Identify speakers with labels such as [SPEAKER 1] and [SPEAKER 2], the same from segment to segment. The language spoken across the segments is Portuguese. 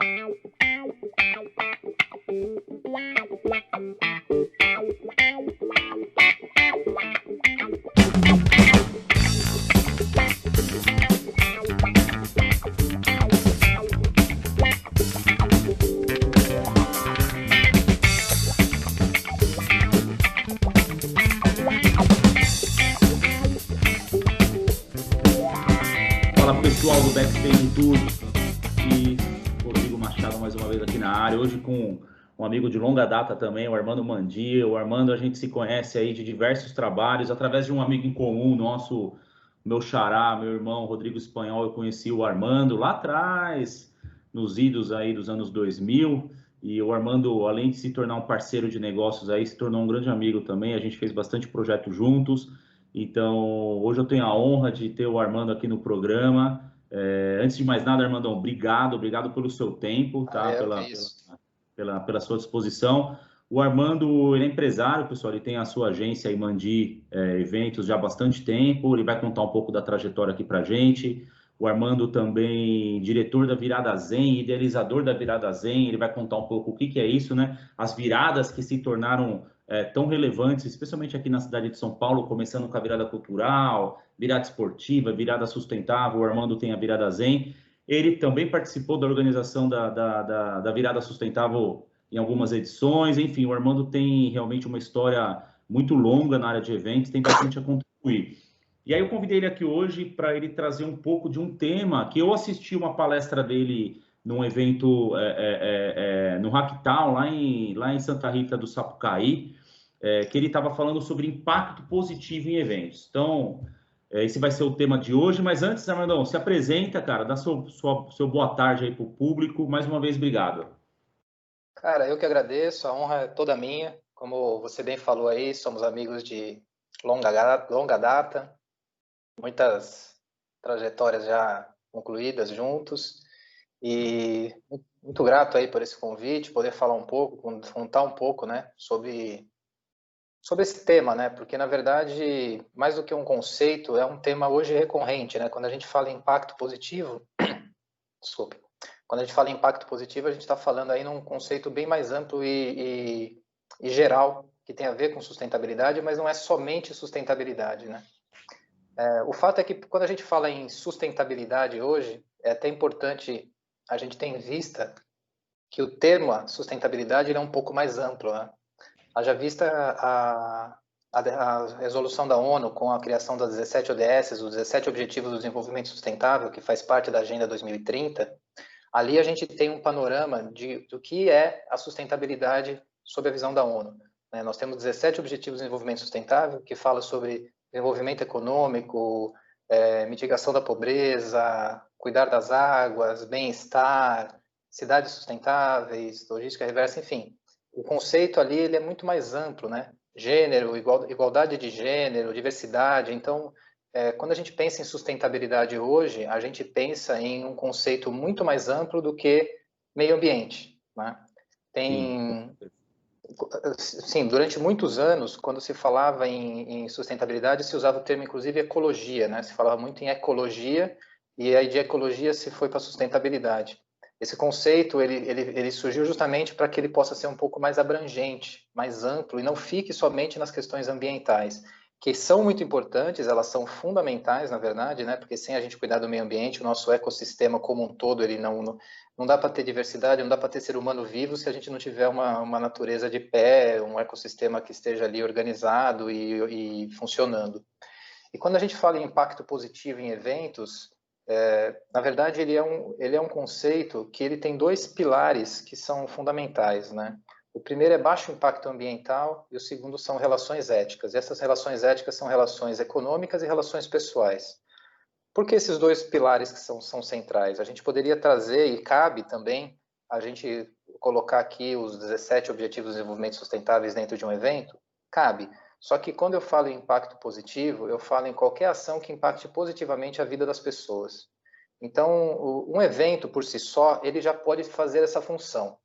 [SPEAKER 1] Fala pessoal do Backstage Tour e Rodrigo Machado mais uma vez aqui na área, hoje com um amigo de longa data também, o Armando Mandia. O Armando, a gente se conhece aí de diversos trabalhos, através de um amigo em comum nosso, meu xará, meu irmão Rodrigo Espanhol. Eu conheci o Armando lá atrás, nos idos aí dos anos 2000, e o Armando, além de se tornar um parceiro de negócios aí, se tornou um grande amigo também. A gente fez bastante projeto juntos. Então, hoje eu tenho a honra de ter o Armando aqui no programa. Antes de mais nada, Armandão, obrigado pelo seu tempo, tá?
[SPEAKER 2] Que isso.
[SPEAKER 1] Pela sua disposição. O Armando, ele é empresário, pessoal, ele tem a sua agência aí, Mandi Eventos, já há bastante tempo. Ele vai contar um pouco da trajetória aqui pra gente. O Armando também, diretor da Virada Zen, idealizador da Virada Zen. Ele vai contar um pouco o que é isso, né? As viradas que se tornaram tão relevantes, especialmente aqui na cidade de São Paulo, começando com a virada cultural, virada esportiva, virada sustentável. O Armando tem a Virada Zen. Ele também participou da organização da Virada Sustentável em algumas edições. Enfim, o Armando tem realmente uma história muito longa na área de eventos, tem bastante a contribuir. E aí eu convidei ele aqui hoje para ele trazer um pouco de um tema que eu assisti uma palestra dele num evento no Hacktown, lá em Santa Rita do Sapucaí, que ele estava falando sobre impacto positivo em eventos. Então, esse vai ser o tema de hoje. Mas antes, Armandão, se apresenta, cara, dá seu boa tarde aí para o público. Mais uma vez, obrigado.
[SPEAKER 2] Cara, eu que agradeço, a honra é toda minha. Como você bem falou aí, somos amigos de longa data, muitas trajetórias já concluídas juntos, e muito grato aí por esse convite, poder falar um pouco, contar um pouco, né, sobre esse tema, né, porque na verdade, mais do que um conceito, é um tema hoje recorrente, né, quando a gente fala em impacto positivo, desculpe, quando a gente fala em impacto positivo, a gente está falando aí num conceito bem mais amplo e geral, que tem a ver com sustentabilidade, mas não é somente sustentabilidade, né? O fato é que quando a gente fala em sustentabilidade hoje, é até importante a gente ter em vista que o termo sustentabilidade ele é um pouco mais amplo, né? Haja vista a resolução da ONU com a criação das 17 ODS, os 17 Objetivos do Desenvolvimento Sustentável, que faz parte da Agenda 2030, ali a gente tem um panorama do que é a sustentabilidade sob a visão da ONU. Nós temos 17 Objetivos de Desenvolvimento Sustentável, que fala sobre desenvolvimento econômico, mitigação da pobreza, cuidar das águas, bem-estar, cidades sustentáveis, logística reversa, enfim. O conceito ali ele é muito mais amplo, né? Gênero, igualdade de gênero, diversidade. Então, quando a gente pensa em sustentabilidade hoje, a gente pensa em um conceito muito mais amplo do que meio ambiente, né? Sim, durante muitos anos, quando se falava em sustentabilidade, se usava o termo, inclusive, ecologia, né? Se falava muito em ecologia, e aí de ecologia se foi para sustentabilidade. Esse conceito, ele surgiu justamente para que ele possa ser um pouco mais abrangente, mais amplo, e não fique somente nas questões ambientais, que são muito importantes, elas são fundamentais, na verdade, né? Porque sem a gente cuidar do meio ambiente, o nosso ecossistema como um todo, ele não dá para ter diversidade, não dá para ter ser humano vivo se a gente não tiver uma natureza de pé, um ecossistema que esteja ali organizado e funcionando. E quando a gente fala em impacto positivo em eventos, na verdade ele é um conceito que ele tem dois pilares que são fundamentais, né? O primeiro é baixo impacto ambiental e o segundo são relações éticas. E essas relações éticas são relações econômicas e relações pessoais. Por que esses dois pilares que são centrais? A gente poderia trazer, e cabe também, a gente colocar aqui os 17 Objetivos de Desenvolvimento Sustentáveis dentro de um evento? Cabe. Só que quando eu falo em impacto positivo, eu falo em qualquer ação que impacte positivamente a vida das pessoas. Então, um evento por si só, ele já pode fazer essa função.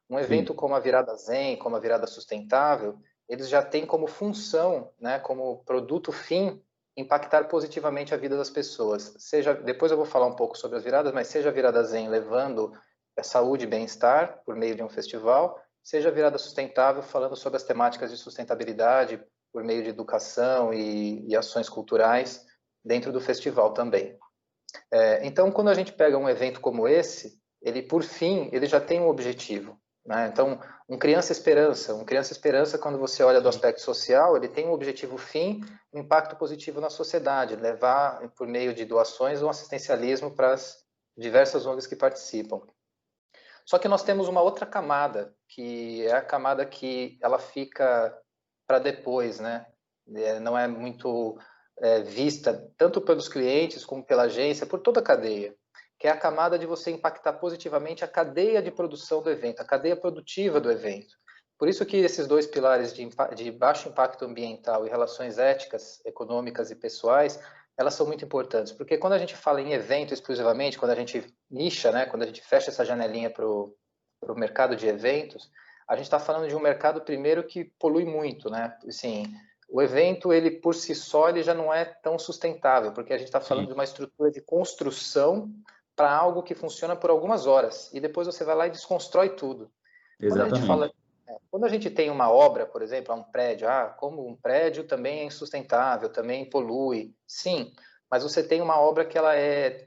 [SPEAKER 2] Um evento como a Virada Zen, como a Virada Sustentável, eles já têm como função, né, como produto fim, impactar positivamente a vida das pessoas. Depois eu vou falar um pouco sobre as viradas, mas seja a Virada Zen levando saúde e bem-estar por meio de um festival, seja virada sustentável, falando sobre as temáticas de sustentabilidade por meio de educação e ações culturais dentro do festival também. Então, quando a gente pega um evento como esse, ele, por fim, ele já tem um objetivo, né? Então, um Criança Esperança, quando você olha do aspecto social, ele tem um objetivo fim, um impacto positivo na sociedade, levar, por meio de doações, um assistencialismo para as diversas ONGs que participam. Só que nós temos uma outra camada, que é a camada que ela fica para depois, né? Não é muito vista tanto pelos clientes como pela agência, por toda a cadeia, que é a camada de você impactar positivamente a cadeia de produção do evento, a cadeia produtiva do evento. Por isso que esses dois pilares de baixo impacto ambiental e relações éticas, econômicas e pessoais, elas são muito importantes, porque quando a gente fala em evento exclusivamente, quando a gente nicha, né, quando a gente fecha essa janelinha para o mercado de eventos, a gente está falando de um mercado, primeiro, que polui muito, né? Assim, o evento, ele por si só, ele já não é tão sustentável, porque a gente está falando de uma estrutura de construção para algo que funciona por algumas horas, e depois você vai lá e desconstrói tudo.
[SPEAKER 1] Exatamente.
[SPEAKER 2] Quando a gente tem uma obra, por exemplo, um prédio, como um prédio também é insustentável, também polui, sim, mas você tem uma obra que ela é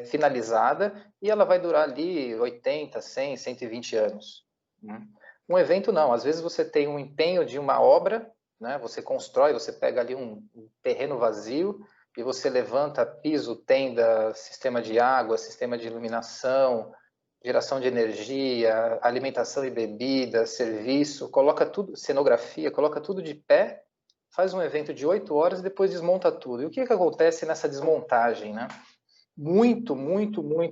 [SPEAKER 2] finalizada e ela vai durar ali 80, 100, 120 anos. Um evento não, às vezes você tem um empenho de uma obra, né? Você constrói, você pega ali um terreno vazio e você levanta piso, tenda, sistema de água, sistema de iluminação, geração de energia, alimentação e bebida, serviço, coloca tudo, cenografia, coloca tudo de pé, faz um evento de 8 horas e depois desmonta tudo. E o que acontece nessa desmontagem, né? Muito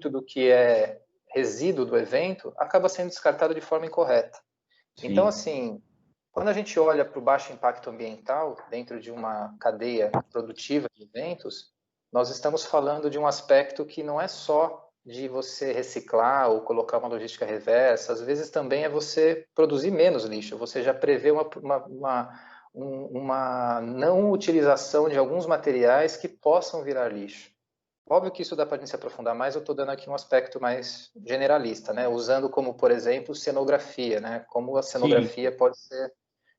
[SPEAKER 2] do que é resíduo do evento acaba sendo descartado de forma incorreta.
[SPEAKER 1] Sim.
[SPEAKER 2] Então, assim, quando a gente olha para o baixo impacto ambiental dentro de uma cadeia produtiva de eventos, nós estamos falando de um aspecto que não é só de você reciclar ou colocar uma logística reversa, às vezes também é você produzir menos lixo, você já prevê uma não utilização de alguns materiais que possam virar lixo. Óbvio que isso dá para a gente se aprofundar mais, eu estou dando aqui um aspecto mais generalista, né? Usando como, por exemplo, cenografia, né? Como a cenografia
[SPEAKER 1] Sim.
[SPEAKER 2] pode ser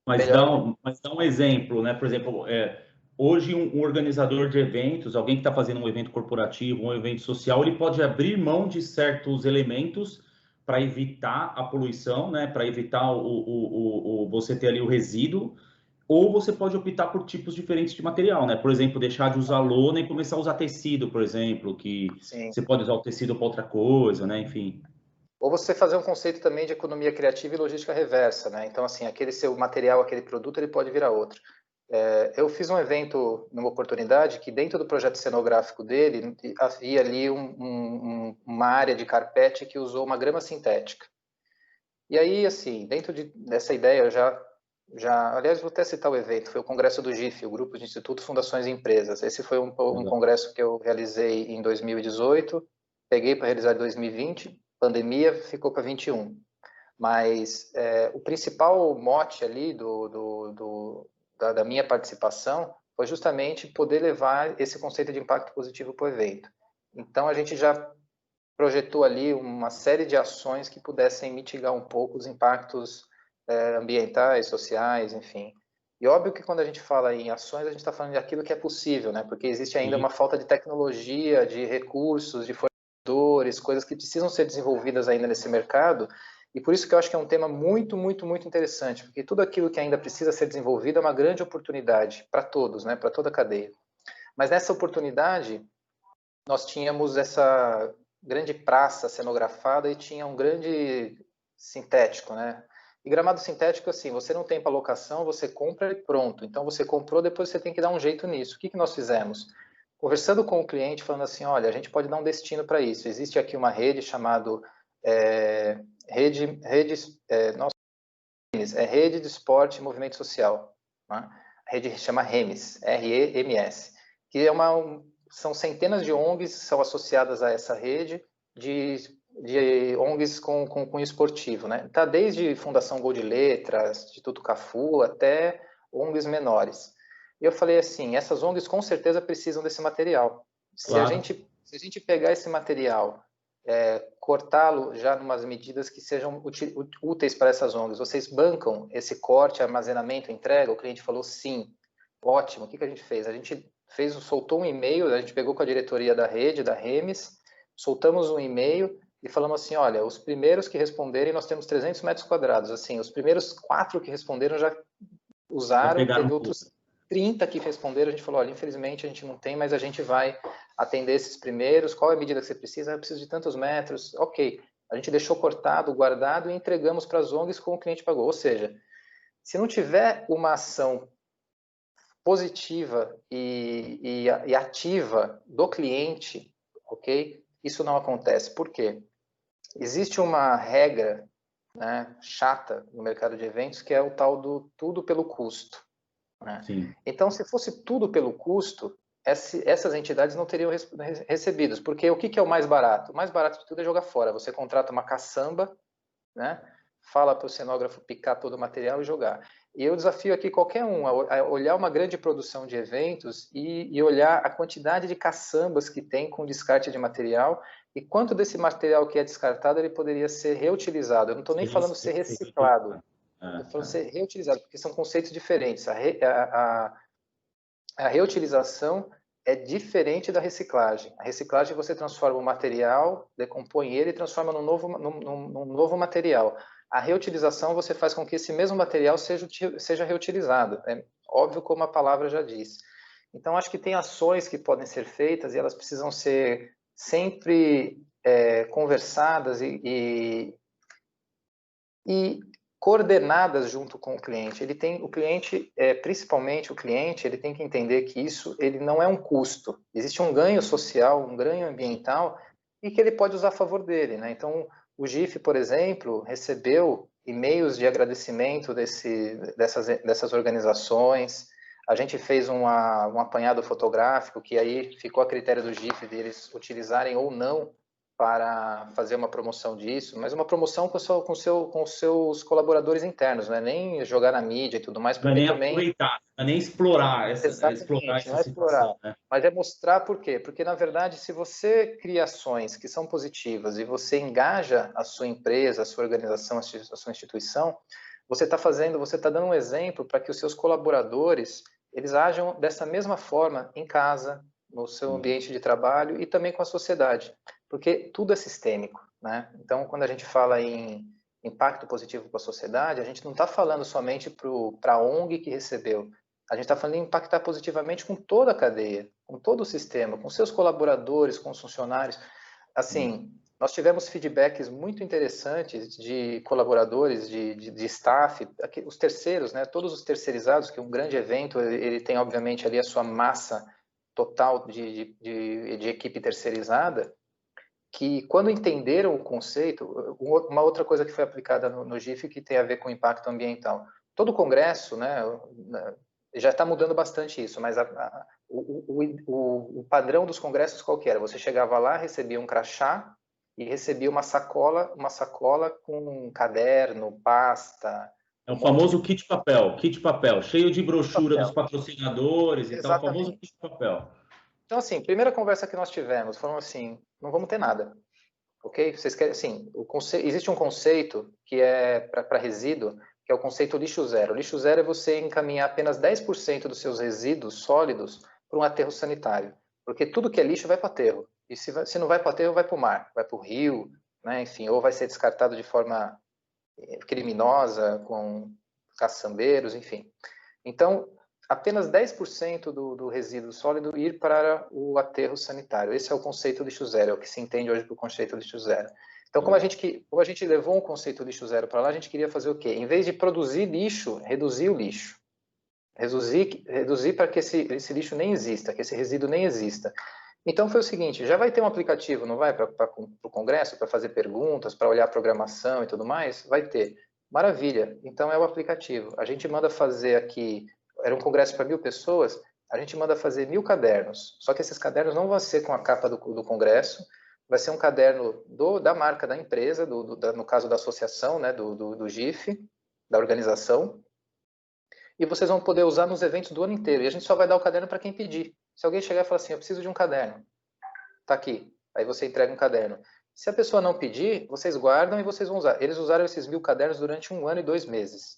[SPEAKER 1] Mas dá um exemplo, né? Por exemplo, hoje um organizador de eventos, alguém que está fazendo um evento corporativo, um evento social, ele pode abrir mão de certos elementos para evitar a poluição, né? Para evitar você ter ali o resíduo, ou você pode optar por tipos diferentes de material, né? Por exemplo, deixar de usar lona e começar a usar tecido, por exemplo, que
[SPEAKER 2] Sim.
[SPEAKER 1] você pode usar o tecido para outra coisa, né? Enfim.
[SPEAKER 2] Ou você fazer um conceito também de economia criativa e logística reversa, né? Então, assim, aquele seu material, aquele produto, ele pode virar outro. Eu fiz um evento numa oportunidade que dentro do projeto cenográfico dele havia ali uma área de carpete que usou uma grama sintética. E aí, assim, dentro dessa ideia, eu aliás, vou até citar o evento, foi o Congresso do GIF, o Grupo de Institutos, Fundações e Empresas. Esse foi um congresso que eu realizei em 2018, peguei para realizar em 2020, pandemia ficou para 21. Mas o principal mote ali da minha participação foi justamente poder levar esse conceito de impacto positivo para o evento. Então, a gente já projetou ali uma série de ações que pudessem mitigar um pouco os impactos ambientais, sociais, enfim. E óbvio que quando a gente fala em ações, a gente está falando de aquilo que é possível, né? Porque existe ainda uma falta de tecnologia, de recursos, de fornecedores, coisas que precisam ser desenvolvidas ainda nesse mercado. E por isso que eu acho que é um tema muito interessante, porque tudo aquilo que ainda precisa ser desenvolvido é uma grande oportunidade para todos, né? Para toda a cadeia. Mas nessa oportunidade, nós tínhamos essa grande praça cenografada e tinha um grande sintético, né? E gramado sintético, assim, você não tem para locação, você compra e pronto. Então, você comprou, depois você tem que dar um jeito nisso. O que nós fizemos? Conversando com o cliente, falando assim, olha, a gente pode dar um destino para isso. Existe aqui uma rede chamada Rede de Esporte e Movimento Social. Né? A rede chama REMS, REMS, que é são centenas de ONGs que são associadas a essa rede de ONGs com cunho esportivo, né? Tá desde Fundação Gol de Letras, Instituto Cafu, até ONGs menores. E eu falei assim, essas ONGs com certeza precisam desse material.
[SPEAKER 1] Claro.
[SPEAKER 2] Se a gente pegar esse material cortá-lo já em umas medidas que sejam úteis para essas ONGs. Vocês bancam esse corte, armazenamento, entrega? O cliente falou sim. Ótimo. O que a gente fez? A gente soltou um e-mail, a gente pegou com a diretoria da rede, da Remes, soltamos um e-mail e falamos assim, olha, os primeiros que responderem, nós temos 300 metros quadrados. Assim, os primeiros 4 que responderam já usaram, teve outros 30 que responderam, a gente falou, olha, infelizmente a gente não tem, mas a gente vai atender esses primeiros. Qual é a medida que você precisa? Eu preciso de tantos metros. Ok. A gente deixou cortado, guardado e entregamos para as ONGs como o cliente pagou. Ou seja, se não tiver uma ação positiva e ativa do cliente, ok? Isso não acontece. Por quê? Existe uma regra, né, chata no mercado de eventos, que é o tal do tudo pelo custo. Né? Então, se fosse tudo pelo custo, essas entidades não teriam recebidos, porque o que é o mais barato? O mais barato de tudo é jogar fora. Você contrata uma caçamba, né? Fala para o cenógrafo picar todo o material e jogar. E eu desafio aqui qualquer um a olhar uma grande produção de eventos e olhar a quantidade de caçambas que tem com descarte de material e quanto desse material que é descartado ele poderia ser reutilizado. Eu não estou nem falando ser reciclado. Estou falando ser reutilizado, porque são conceitos diferentes. A reutilização é diferente da reciclagem. A reciclagem você transforma o material, decompõe ele e transforma num novo material. A reutilização você faz com que esse mesmo material seja reutilizado. É óbvio como a palavra já diz. Então, acho que tem ações que podem ser feitas e elas precisam ser sempre conversadas e coordenadas junto com o cliente. Principalmente o cliente, ele tem que entender que isso ele não é um custo. Existe um ganho social, um ganho ambiental e que ele pode usar a favor dele, né? Então, o GIF, por exemplo, recebeu e-mails de agradecimento dessas organizações. A gente fez um apanhado fotográfico que aí ficou a critério do GIF de eles utilizarem ou não para fazer uma promoção disso, mas uma promoção com seus colaboradores internos, não é nem jogar na mídia e tudo mais, porque
[SPEAKER 1] não é nem
[SPEAKER 2] também...
[SPEAKER 1] aproveitar, não é nem explorar
[SPEAKER 2] Exatamente,
[SPEAKER 1] essa
[SPEAKER 2] não é explorar,
[SPEAKER 1] situação, né?
[SPEAKER 2] mas é mostrar por quê? Porque, na verdade, se você cria ações que são positivas e você engaja a sua empresa, a sua organização, a sua instituição, você está dando um exemplo para que os seus colaboradores, eles ajam dessa mesma forma em casa, no seu ambiente de trabalho e também com a sociedade, porque tudo é sistêmico, né? Então, quando a gente fala em impacto positivo para a sociedade, a gente não está falando somente para a ONG que recebeu, a gente está falando em impactar positivamente com toda a cadeia, com todo o sistema, com seus colaboradores, com os funcionários. Assim, nós tivemos feedbacks muito interessantes de colaboradores, de staff, os terceiros, né? Todos os terceirizados, que um grande evento, ele tem, obviamente, ali a sua massa total de equipe terceirizada, que quando entenderam o conceito, uma outra coisa que foi aplicada no GIF que tem a ver com impacto ambiental. Todo congresso, né, já está mudando bastante isso, mas o padrão dos congressos qual que era? Você chegava lá, recebia um crachá e recebia uma sacola com caderno, pasta.
[SPEAKER 1] É o famoso kit papel, cheio de brochura dos patrocinadores e tal, o famoso kit papel.
[SPEAKER 2] Então, assim, primeira conversa que nós tivemos, falando assim, não vamos ter nada, ok? Vocês querem, assim, existe um conceito que é para resíduo, que é o conceito lixo zero. Lixo zero é você encaminhar apenas 10% dos seus resíduos sólidos para um aterro sanitário, porque tudo que é lixo vai para o aterro, e se não vai para o aterro, vai para o mar, vai para o rio, né? Enfim, ou vai ser descartado de forma criminosa, com caçambeiros, enfim. Então, apenas 10% do resíduo sólido ir para o aterro sanitário. Esse é o conceito lixo zero, é o que se entende hoje por conceito lixo zero. Então, como a gente levou um conceito lixo zero para lá, a gente queria fazer o quê? Em vez de produzir lixo, reduzir o lixo. Reduzir para que esse lixo nem exista, que esse resíduo nem exista. Então, foi o seguinte, já vai ter um aplicativo, não vai, para o Congresso, para fazer perguntas, para olhar a programação e tudo mais? Vai ter. Maravilha. Então, é o aplicativo. A gente manda fazer aqui, era um congresso para 1.000 pessoas, a gente manda fazer 1.000 cadernos. Só que esses cadernos não vão ser com a capa do congresso, vai ser um caderno da marca da empresa, no caso da associação, né, do GIF, da organização, e vocês vão poder usar nos eventos do ano inteiro. E a gente só vai dar o caderno para quem pedir. Se alguém chegar e falar assim, eu preciso de um caderno, tá aqui. Aí você entrega um caderno. Se a pessoa não pedir, vocês guardam e vocês vão usar. Eles usaram esses 1000 cadernos durante 1 ano e 2 meses.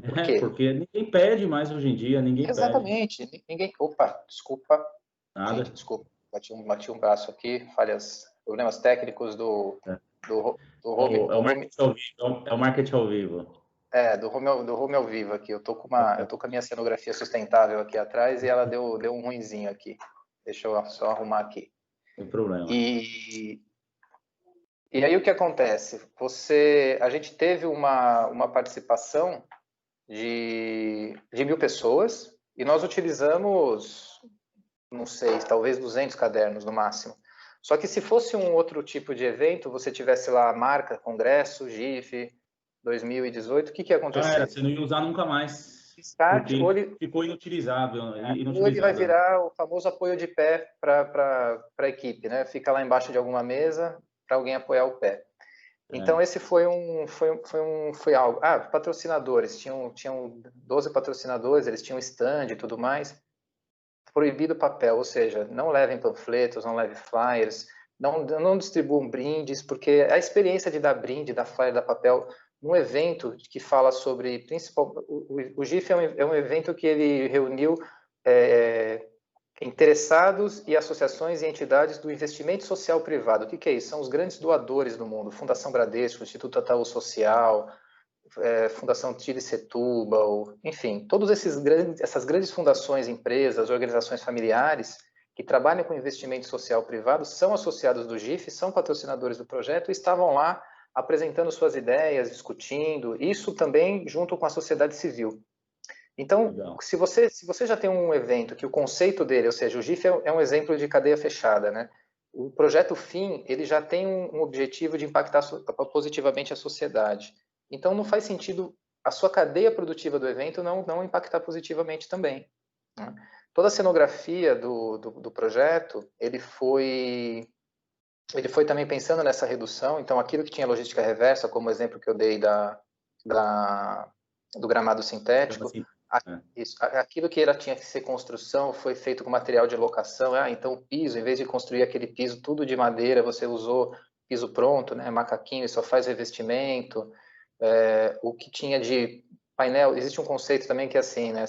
[SPEAKER 2] Por quê?
[SPEAKER 1] Porque ninguém pede mais hoje em dia, ninguém pede.
[SPEAKER 2] Exatamente. Ninguém... Opa, desculpa.
[SPEAKER 1] Nada.
[SPEAKER 2] Gente, desculpa. Bati um braço aqui, problemas técnicos do home.
[SPEAKER 1] É o marketing ao vivo. É o marketing ao vivo.
[SPEAKER 2] Do home ao vivo aqui. Eu tô com a minha cenografia sustentável aqui atrás e ela deu um ruinzinho aqui. Deixa eu só arrumar aqui.
[SPEAKER 1] Sem problema.
[SPEAKER 2] E aí o que acontece? A gente teve uma participação de 1000 pessoas e nós utilizamos, não sei, talvez 200 cadernos no máximo. Só que se fosse um outro tipo de evento, você tivesse lá a marca, congresso, GIF, 2018, o que ia acontecer?
[SPEAKER 1] Você não ia usar nunca mais.
[SPEAKER 2] Start,
[SPEAKER 1] ficou inutilizável.
[SPEAKER 2] Ou ele vai virar o famoso apoio de pé para a equipe, né? Fica lá embaixo de alguma mesa para alguém apoiar o pé. Então, esse foi algo. Patrocinadores. Tinham 12 patrocinadores, eles tinham stand e tudo mais. Proibido papel, ou seja, não levem panfletos, não levem flyers, não distribuam brindes, porque a experiência de dar brinde, dar flyer, dar papel, num evento que fala sobre, o GIF é um evento que ele reuniu interessados e associações e entidades do investimento social privado. O que é isso? São os grandes doadores do mundo, Fundação Bradesco, Instituto Itaú Social, Fundação Tire Setúbal, enfim, todas essas grandes fundações, empresas, organizações familiares que trabalham com investimento social privado são associados do GIF, são patrocinadores do projeto e estavam lá apresentando suas ideias, discutindo, isso também junto com a sociedade civil. Então, se você já tem um evento que o conceito dele, ou seja, o GIF é um exemplo de cadeia fechada, né? O projeto FIM, ele já tem um objetivo de impactar positivamente a sociedade. Então, não faz sentido a sua cadeia produtiva do evento não impactar positivamente também, né? Toda a cenografia do projeto, ele foi também pensando nessa redução. Então, aquilo que tinha logística reversa, como o exemplo que eu dei do gramado sintético, aquilo que tinha que ser construção foi feito com material de locação. Então o piso, em vez de construir aquele piso tudo de madeira, você usou piso pronto, né, macaquinho, e só faz revestimento. O que tinha de painel, existe um conceito também que é assim, né,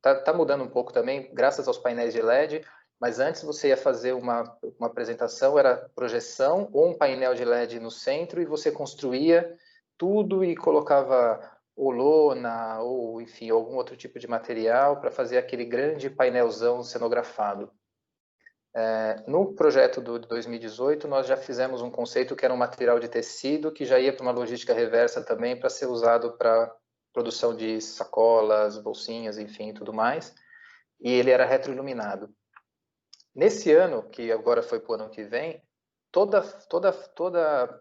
[SPEAKER 2] tá mudando um pouco também, graças aos painéis de LED, mas antes você ia fazer uma apresentação, era projeção ou um painel de LED no centro e você construía tudo e colocava ou lona, ou enfim, algum outro tipo de material para fazer aquele grande painelzão cenografado. No projeto de 2018, nós já fizemos um conceito que era um material de tecido que já ia para uma logística reversa também para ser usado para produção de sacolas, bolsinhas, enfim, tudo mais. E ele era retroiluminado. Nesse ano, que agora foi para o ano que vem, toda,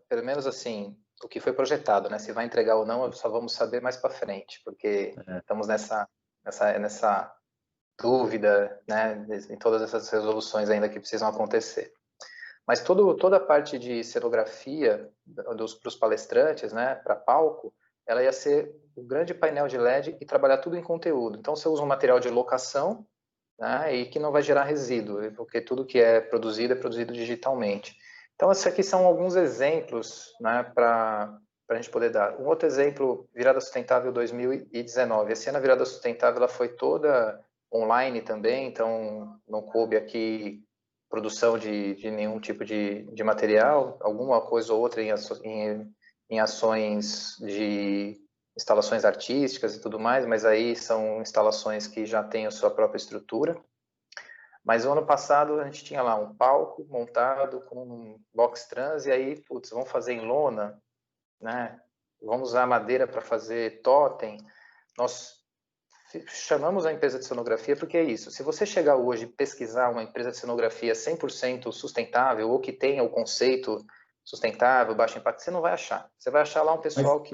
[SPEAKER 2] pelo menos assim, o que foi projetado, né? Se vai entregar ou não, só vamos saber mais para frente, porque estamos nessa dúvida, né? Em todas essas resoluções ainda que precisam acontecer. Mas toda a parte de cenografia para os palestrantes, né? Para palco, ela ia ser um grande painel de LED e trabalhar tudo em conteúdo. Então, você usa um material de locação, né? E que não vai gerar resíduo, porque tudo que é produzido digitalmente. Então, esses aqui são alguns exemplos, né, para a gente poder dar. Um outro exemplo, Virada Sustentável 2019. Esse ano a Virada Sustentável ela foi toda online também, então não coube aqui produção de nenhum tipo de material, alguma coisa ou outra em ações de instalações artísticas e tudo mais, mas aí são instalações que já têm a sua própria estrutura. Mas o ano passado a gente tinha lá um palco montado com um box trans e aí, putz, vamos fazer em lona, né? Vamos usar madeira para fazer totem. Nós chamamos a empresa de cenografia porque é isso. Se você chegar hoje e pesquisar uma empresa de cenografia 100% sustentável ou que tenha o conceito sustentável, baixo impacto, você não vai achar. Você vai achar lá um pessoal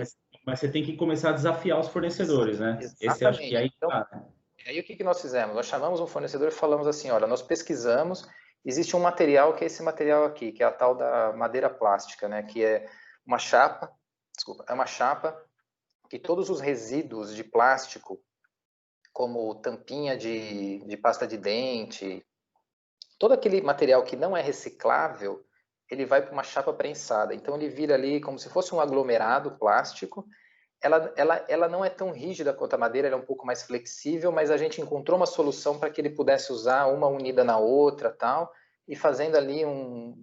[SPEAKER 1] Mas você tem que começar a desafiar os fornecedores, né?
[SPEAKER 2] Exatamente.
[SPEAKER 1] Esse acho que aí tá, né?
[SPEAKER 2] Aí o que nós fizemos? Nós chamamos um fornecedor e falamos assim, olha, nós pesquisamos, existe um material que é esse material aqui, que é a tal da madeira plástica, né? Que é uma chapa, que todos os resíduos de plástico, como tampinha de pasta de dente, todo aquele material que não é reciclável, ele vai para uma chapa prensada. Então ele vira ali como se fosse um aglomerado plástico. Ela não é tão rígida quanto a madeira, ela é um pouco mais flexível, mas a gente encontrou uma solução para que ele pudesse usar uma unida na outra, tal, e fazendo ali um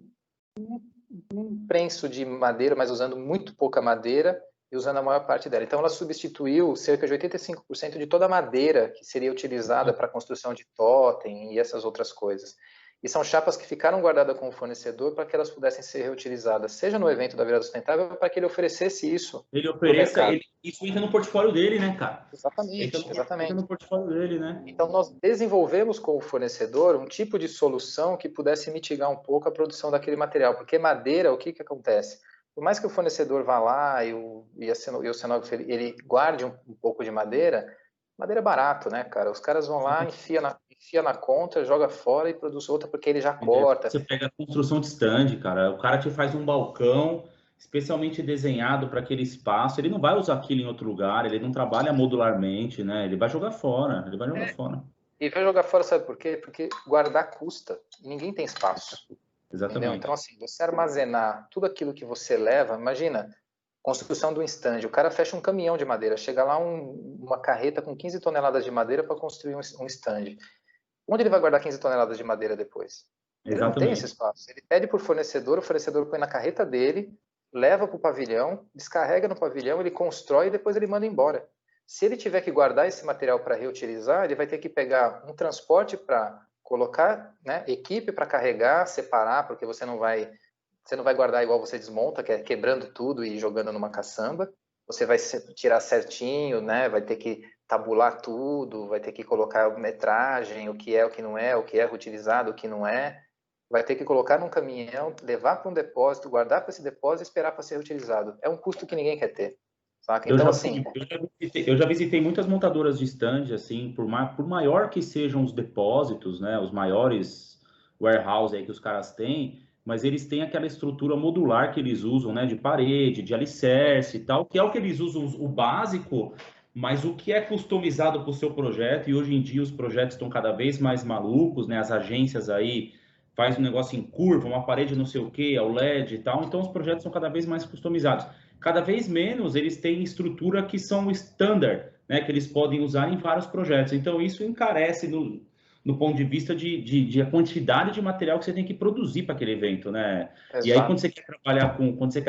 [SPEAKER 2] prenso de madeira, mas usando muito pouca madeira e usando a maior parte dela. Então ela substituiu cerca de 85% de toda a madeira que seria utilizada para a construção de totem e essas outras coisas. E são chapas que ficaram guardadas com o fornecedor para que elas pudessem ser reutilizadas, seja no evento da Virada Sustentável, para que ele oferecesse isso.
[SPEAKER 1] Ele ofereça, isso entra no portfólio dele, né, cara?
[SPEAKER 2] Exatamente,
[SPEAKER 1] Entra no portfólio dele, né?
[SPEAKER 2] Então, nós desenvolvemos com o fornecedor um tipo de solução que pudesse mitigar um pouco a produção daquele material. Porque madeira, o que acontece? Por mais que o fornecedor vá lá e o cenógrafo ele guarde um pouco de madeira, madeira é barato, né, cara? Os caras vão lá, enfia na conta, joga fora e produz outra porque ele já corta.
[SPEAKER 1] Você pega a construção de stand, cara. O cara te faz um balcão especialmente desenhado para aquele espaço. Ele não vai usar aquilo em outro lugar, ele não trabalha modularmente, né? Ele vai jogar fora, fora.
[SPEAKER 2] E vai jogar fora, sabe por quê? Porque guardar custa. Ninguém tem espaço.
[SPEAKER 1] Exatamente.
[SPEAKER 2] Entendeu? Então, assim, você armazenar tudo aquilo que você leva, imagina, construção de um stand, o cara fecha um caminhão de madeira, chega lá uma carreta com 15 toneladas de madeira para construir um stand. Onde ele vai guardar 15 toneladas de madeira depois? Ele não tem esse espaço. Ele pede por fornecedor, o fornecedor põe na carreta dele, leva para o pavilhão, descarrega no pavilhão, ele constrói e depois ele manda embora. Se ele tiver que guardar esse material para reutilizar, ele vai ter que pegar um transporte para colocar, né, equipe para carregar, separar, porque você não vai guardar igual você desmonta, que é quebrando tudo e jogando numa caçamba. Você vai tirar certinho, né, vai ter que tabular tudo, vai ter que colocar metragem, o que é, o que não é, o que é reutilizado, o que não é. Vai ter que colocar num caminhão, levar para um depósito, guardar para esse depósito e esperar para ser reutilizado. É um custo que ninguém quer ter. Saca? Então,
[SPEAKER 1] eu já visitei muitas montadoras de stand, assim, por maior que sejam os depósitos, né, os maiores warehouse aí que os caras têm, mas eles têm aquela estrutura modular que eles usam, né, de parede, de alicerce e tal, que é o que eles usam, o básico, mas o que é customizado para o seu projeto, e hoje em dia os projetos estão cada vez mais malucos, né, as agências aí faz um negócio em curva, uma parede não sei o que, ao LED e tal, então os projetos são cada vez mais customizados. Cada vez menos eles têm estrutura que são standard, né, que eles podem usar em vários projetos. Então isso encarece no ponto de vista de a quantidade de material que você tem que produzir para aquele evento, né? Exato. E aí quando você quer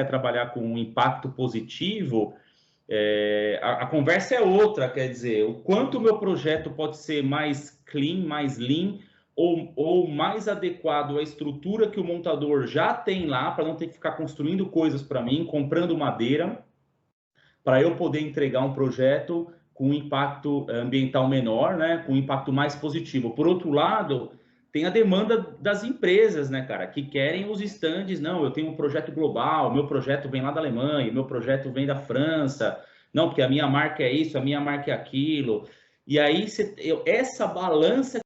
[SPEAKER 1] trabalhar com um impacto positivo, a conversa é outra, quer dizer, o quanto o meu projeto pode ser mais clean, mais lean, ou mais adequado à estrutura que o montador já tem lá, para não ter que ficar construindo coisas para mim, comprando madeira, para eu poder entregar um projeto com impacto ambiental menor, né, com impacto mais positivo. Por outro lado, tem a demanda das empresas, né, cara, que querem os estandes. Não, eu tenho um projeto global, meu projeto vem lá da Alemanha, meu projeto vem da França. Não, porque a minha marca é isso, a minha marca é aquilo. E aí, essa balança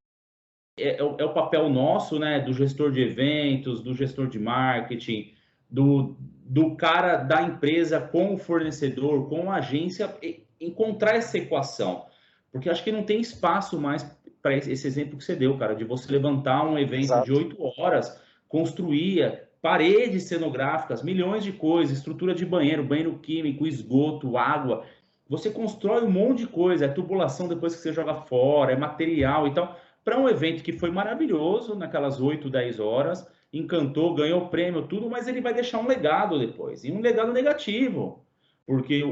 [SPEAKER 1] é o papel nosso, né, do gestor de eventos, do gestor de marketing, do cara da empresa com o fornecedor, com a agência, encontrar essa equação. Porque acho que não tem espaço mais para esse exemplo que você deu, cara, de você levantar um evento Exato. De 8 horas, construir paredes cenográficas, milhões de coisas, estrutura de banheiro químico, esgoto, água. Você constrói um monte de coisa, é tubulação depois que você joga fora, é material e tal, para um evento que foi maravilhoso naquelas 8, 10 horas, encantou, ganhou prêmio, tudo, mas ele vai deixar um legado depois, e um legado negativo, porque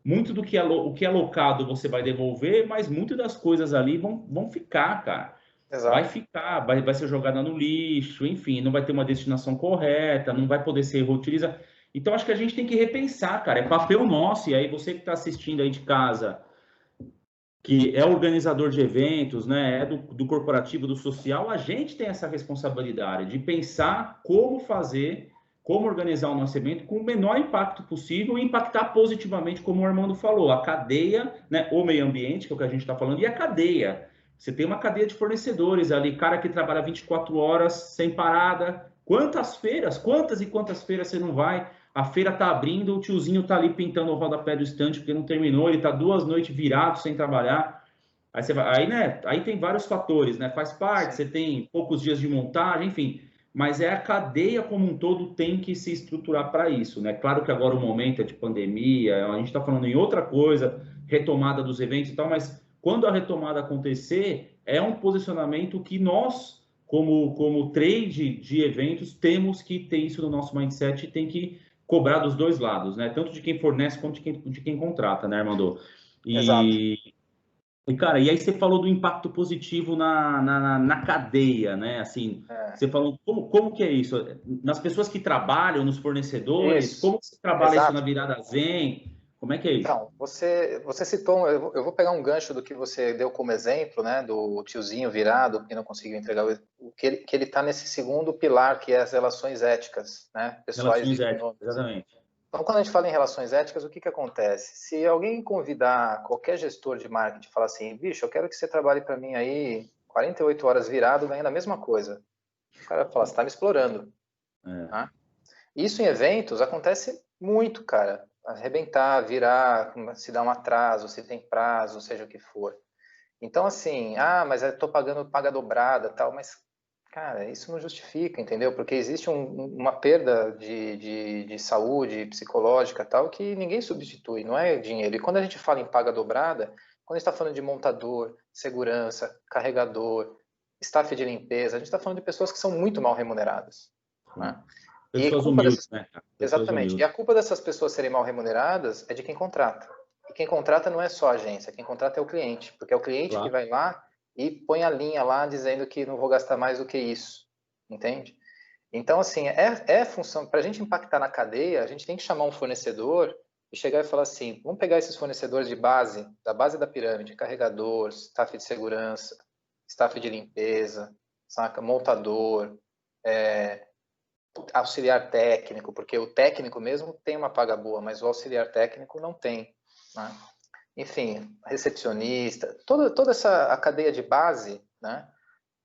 [SPEAKER 1] muito do que é alocado você vai devolver, mas muitas das coisas ali vão ficar, cara. Exato. Vai ficar, vai ser jogada no lixo, enfim, não vai ter uma destinação correta, não vai poder ser reutilizada. Então, acho que a gente tem que repensar, cara, é papel nosso, e aí você que está assistindo aí de casa, que é organizador de eventos, né, é do corporativo, do social, a gente tem essa responsabilidade de pensar como fazer, como organizar o nosso evento com o menor impacto possível e impactar positivamente, como o Armando falou, a cadeia, né, o meio ambiente, que é o que a gente está falando, e a cadeia. Você tem uma cadeia de fornecedores ali, cara que trabalha 24 horas sem parada. Quantas e quantas feiras você não vai? A feira tá abrindo, o tiozinho tá ali pintando o rodapé do estande porque não terminou, ele tá 2 noites virado sem trabalhar. Aí você vai, né? Aí tem vários fatores, né? Faz parte, você tem poucos dias de montagem, enfim. mas a cadeia como um todo tem que se estruturar para isso, né? Claro que agora o momento é de pandemia, a gente está falando em outra coisa, retomada dos eventos e tal, mas quando a retomada acontecer, é um posicionamento que nós, como trade de eventos, temos que ter isso no nosso mindset e tem que cobrar dos dois lados, né? Tanto de quem fornece quanto de quem contrata, né, Armando?
[SPEAKER 2] Exato.
[SPEAKER 1] E, cara, e aí você falou do impacto positivo na cadeia, né? Assim,
[SPEAKER 2] É,
[SPEAKER 1] você falou, como que é isso? Nas pessoas que trabalham, nos fornecedores,
[SPEAKER 2] isso,
[SPEAKER 1] como você trabalha isso na
[SPEAKER 2] exato.
[SPEAKER 1] virada Zen? Como é que é isso?
[SPEAKER 2] Então, você citou, eu vou pegar um gancho do que você deu como exemplo, né, do tiozinho virado que não conseguiu entregar o que ele está nesse segundo pilar, que é as relações éticas, né, pessoais e
[SPEAKER 1] Relações éticas,
[SPEAKER 2] econômicas.
[SPEAKER 1] exatamente.
[SPEAKER 2] Então, quando a gente fala em relações éticas, o que acontece? Se alguém convidar qualquer gestor de marketing e falar assim, bicho, eu quero que você trabalhe para mim aí 48 horas virado, ganhando a mesma coisa. O cara vai falar, você está me explorando.
[SPEAKER 1] É.
[SPEAKER 2] Né? Isso em eventos acontece muito, cara. Arrebentar, virar, se dá um atraso, se tem prazo, seja o que for. Então, assim, mas eu tô pagando paga dobrada, tal, mas, cara, isso não justifica, entendeu? Porque existe uma perda de saúde psicológica, tal, que ninguém substitui, não é dinheiro. E quando a gente fala em paga dobrada, quando a gente está falando de montador, segurança, carregador, staff de limpeza, a gente está falando de pessoas que são muito mal remuneradas, né? E
[SPEAKER 1] Pessoas
[SPEAKER 2] culpa
[SPEAKER 1] humildes,
[SPEAKER 2] dessas...
[SPEAKER 1] né, cara? Pessoas
[SPEAKER 2] Exatamente. E
[SPEAKER 1] humildes.
[SPEAKER 2] a culpa dessas pessoas serem mal remuneradas é de quem contrata. E quem contrata não é só a agência, quem contrata é o cliente, porque é o cliente que
[SPEAKER 1] Claro.
[SPEAKER 2] vai lá e põe a linha lá dizendo que não vou gastar mais do que isso, entende? Então, assim, é função, para a gente impactar na cadeia, a gente tem que chamar um fornecedor e chegar e falar assim, vamos pegar esses fornecedores de base, da base da pirâmide, carregador, staff de segurança, staff de limpeza, saca, montador, auxiliar técnico, porque o técnico mesmo tem uma paga boa, mas o auxiliar técnico não tem, né? Enfim, recepcionista, toda essa a cadeia de base, né?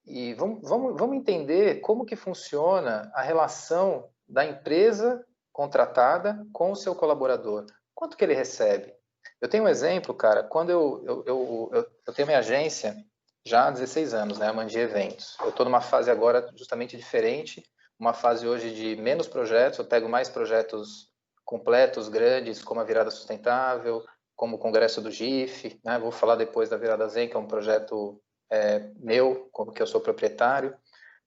[SPEAKER 2] E vamos entender como que funciona a relação da empresa contratada com o seu colaborador. Quanto que ele recebe? Eu tenho um exemplo, cara, quando eu tenho minha agência já há 16 anos, né, a Mandi Eventos. Eu estou numa fase agora justamente diferente, uma fase hoje de menos projetos, eu pego mais projetos completos, grandes, como a Virada Sustentável, como o Congresso do GIF, né, vou falar depois da Virada Zen, que é um projeto meu, como que eu sou proprietário,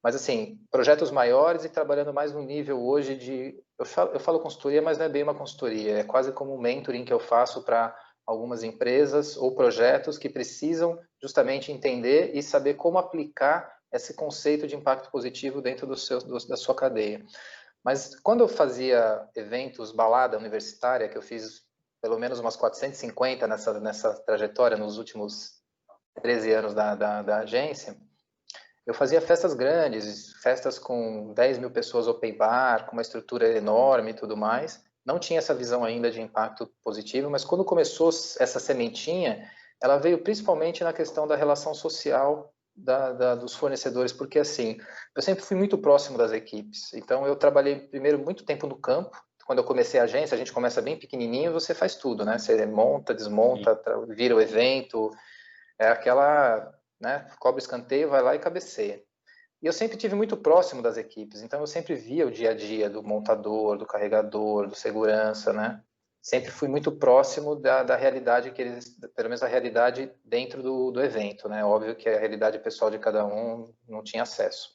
[SPEAKER 2] mas assim, projetos maiores e trabalhando mais no nível hoje de, eu falo consultoria, mas não é bem uma consultoria, é quase como um mentoring que eu faço para algumas empresas ou projetos que precisam justamente entender e saber como aplicar esse conceito de impacto positivo dentro da sua cadeia. Mas quando eu fazia eventos, balada universitária, que eu fiz pelo menos umas 450 nessa trajetória nos últimos 13 anos da agência, eu fazia festas grandes, festas com 10 mil pessoas open bar, com uma estrutura enorme e tudo mais. Não tinha essa visão ainda de impacto positivo, mas quando começou essa sementinha, ela veio principalmente na questão da relação social dos fornecedores, porque assim, eu sempre fui muito próximo das equipes. Então, eu trabalhei primeiro muito tempo no campo. Quando eu comecei a agência, a gente começa bem pequenininho, você faz tudo, né? Você monta,
[SPEAKER 1] Sim.
[SPEAKER 2] desmonta, vira o evento, é aquela, né, cobra escanteio, vai lá e cabeceia. E eu sempre tive muito próximo das equipes, então eu sempre via o dia a dia do montador, do carregador, do segurança, né? Sempre fui muito próximo da realidade que eles, pelo menos a realidade dentro do evento, né? Óbvio que a realidade pessoal de cada um não tinha acesso.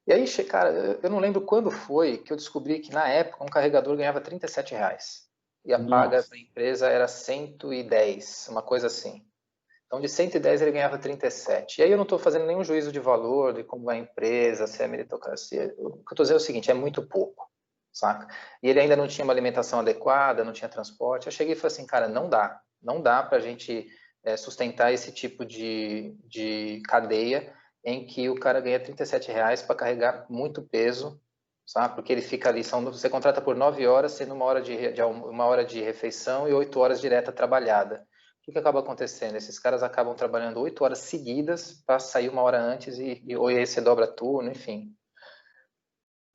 [SPEAKER 2] E aí, cara, eu não lembro quando foi que eu descobri que na época um carregador ganhava R$ 37 e a paga
[SPEAKER 1] Nossa.
[SPEAKER 2] da empresa era 110, uma coisa assim. Então, de 110 ele ganhava 37. E aí eu não estou fazendo nenhum juízo de valor, de como é a empresa, se é meritocracia. O que eu estou dizendo é o seguinte, é muito pouco, saca? E ele ainda não tinha uma alimentação adequada, não tinha transporte. Eu cheguei e falei assim, cara, não dá para a gente sustentar esse tipo de cadeia em que o cara ganha R$ 37 para carregar muito peso, sabe? Porque ele fica ali, você contrata por 9 horas, sendo uma hora de refeição e 8 horas direta trabalhada. O que acaba acontecendo? Esses caras acabam trabalhando 8 horas seguidas para sair uma hora antes ou aí você dobra turno, enfim.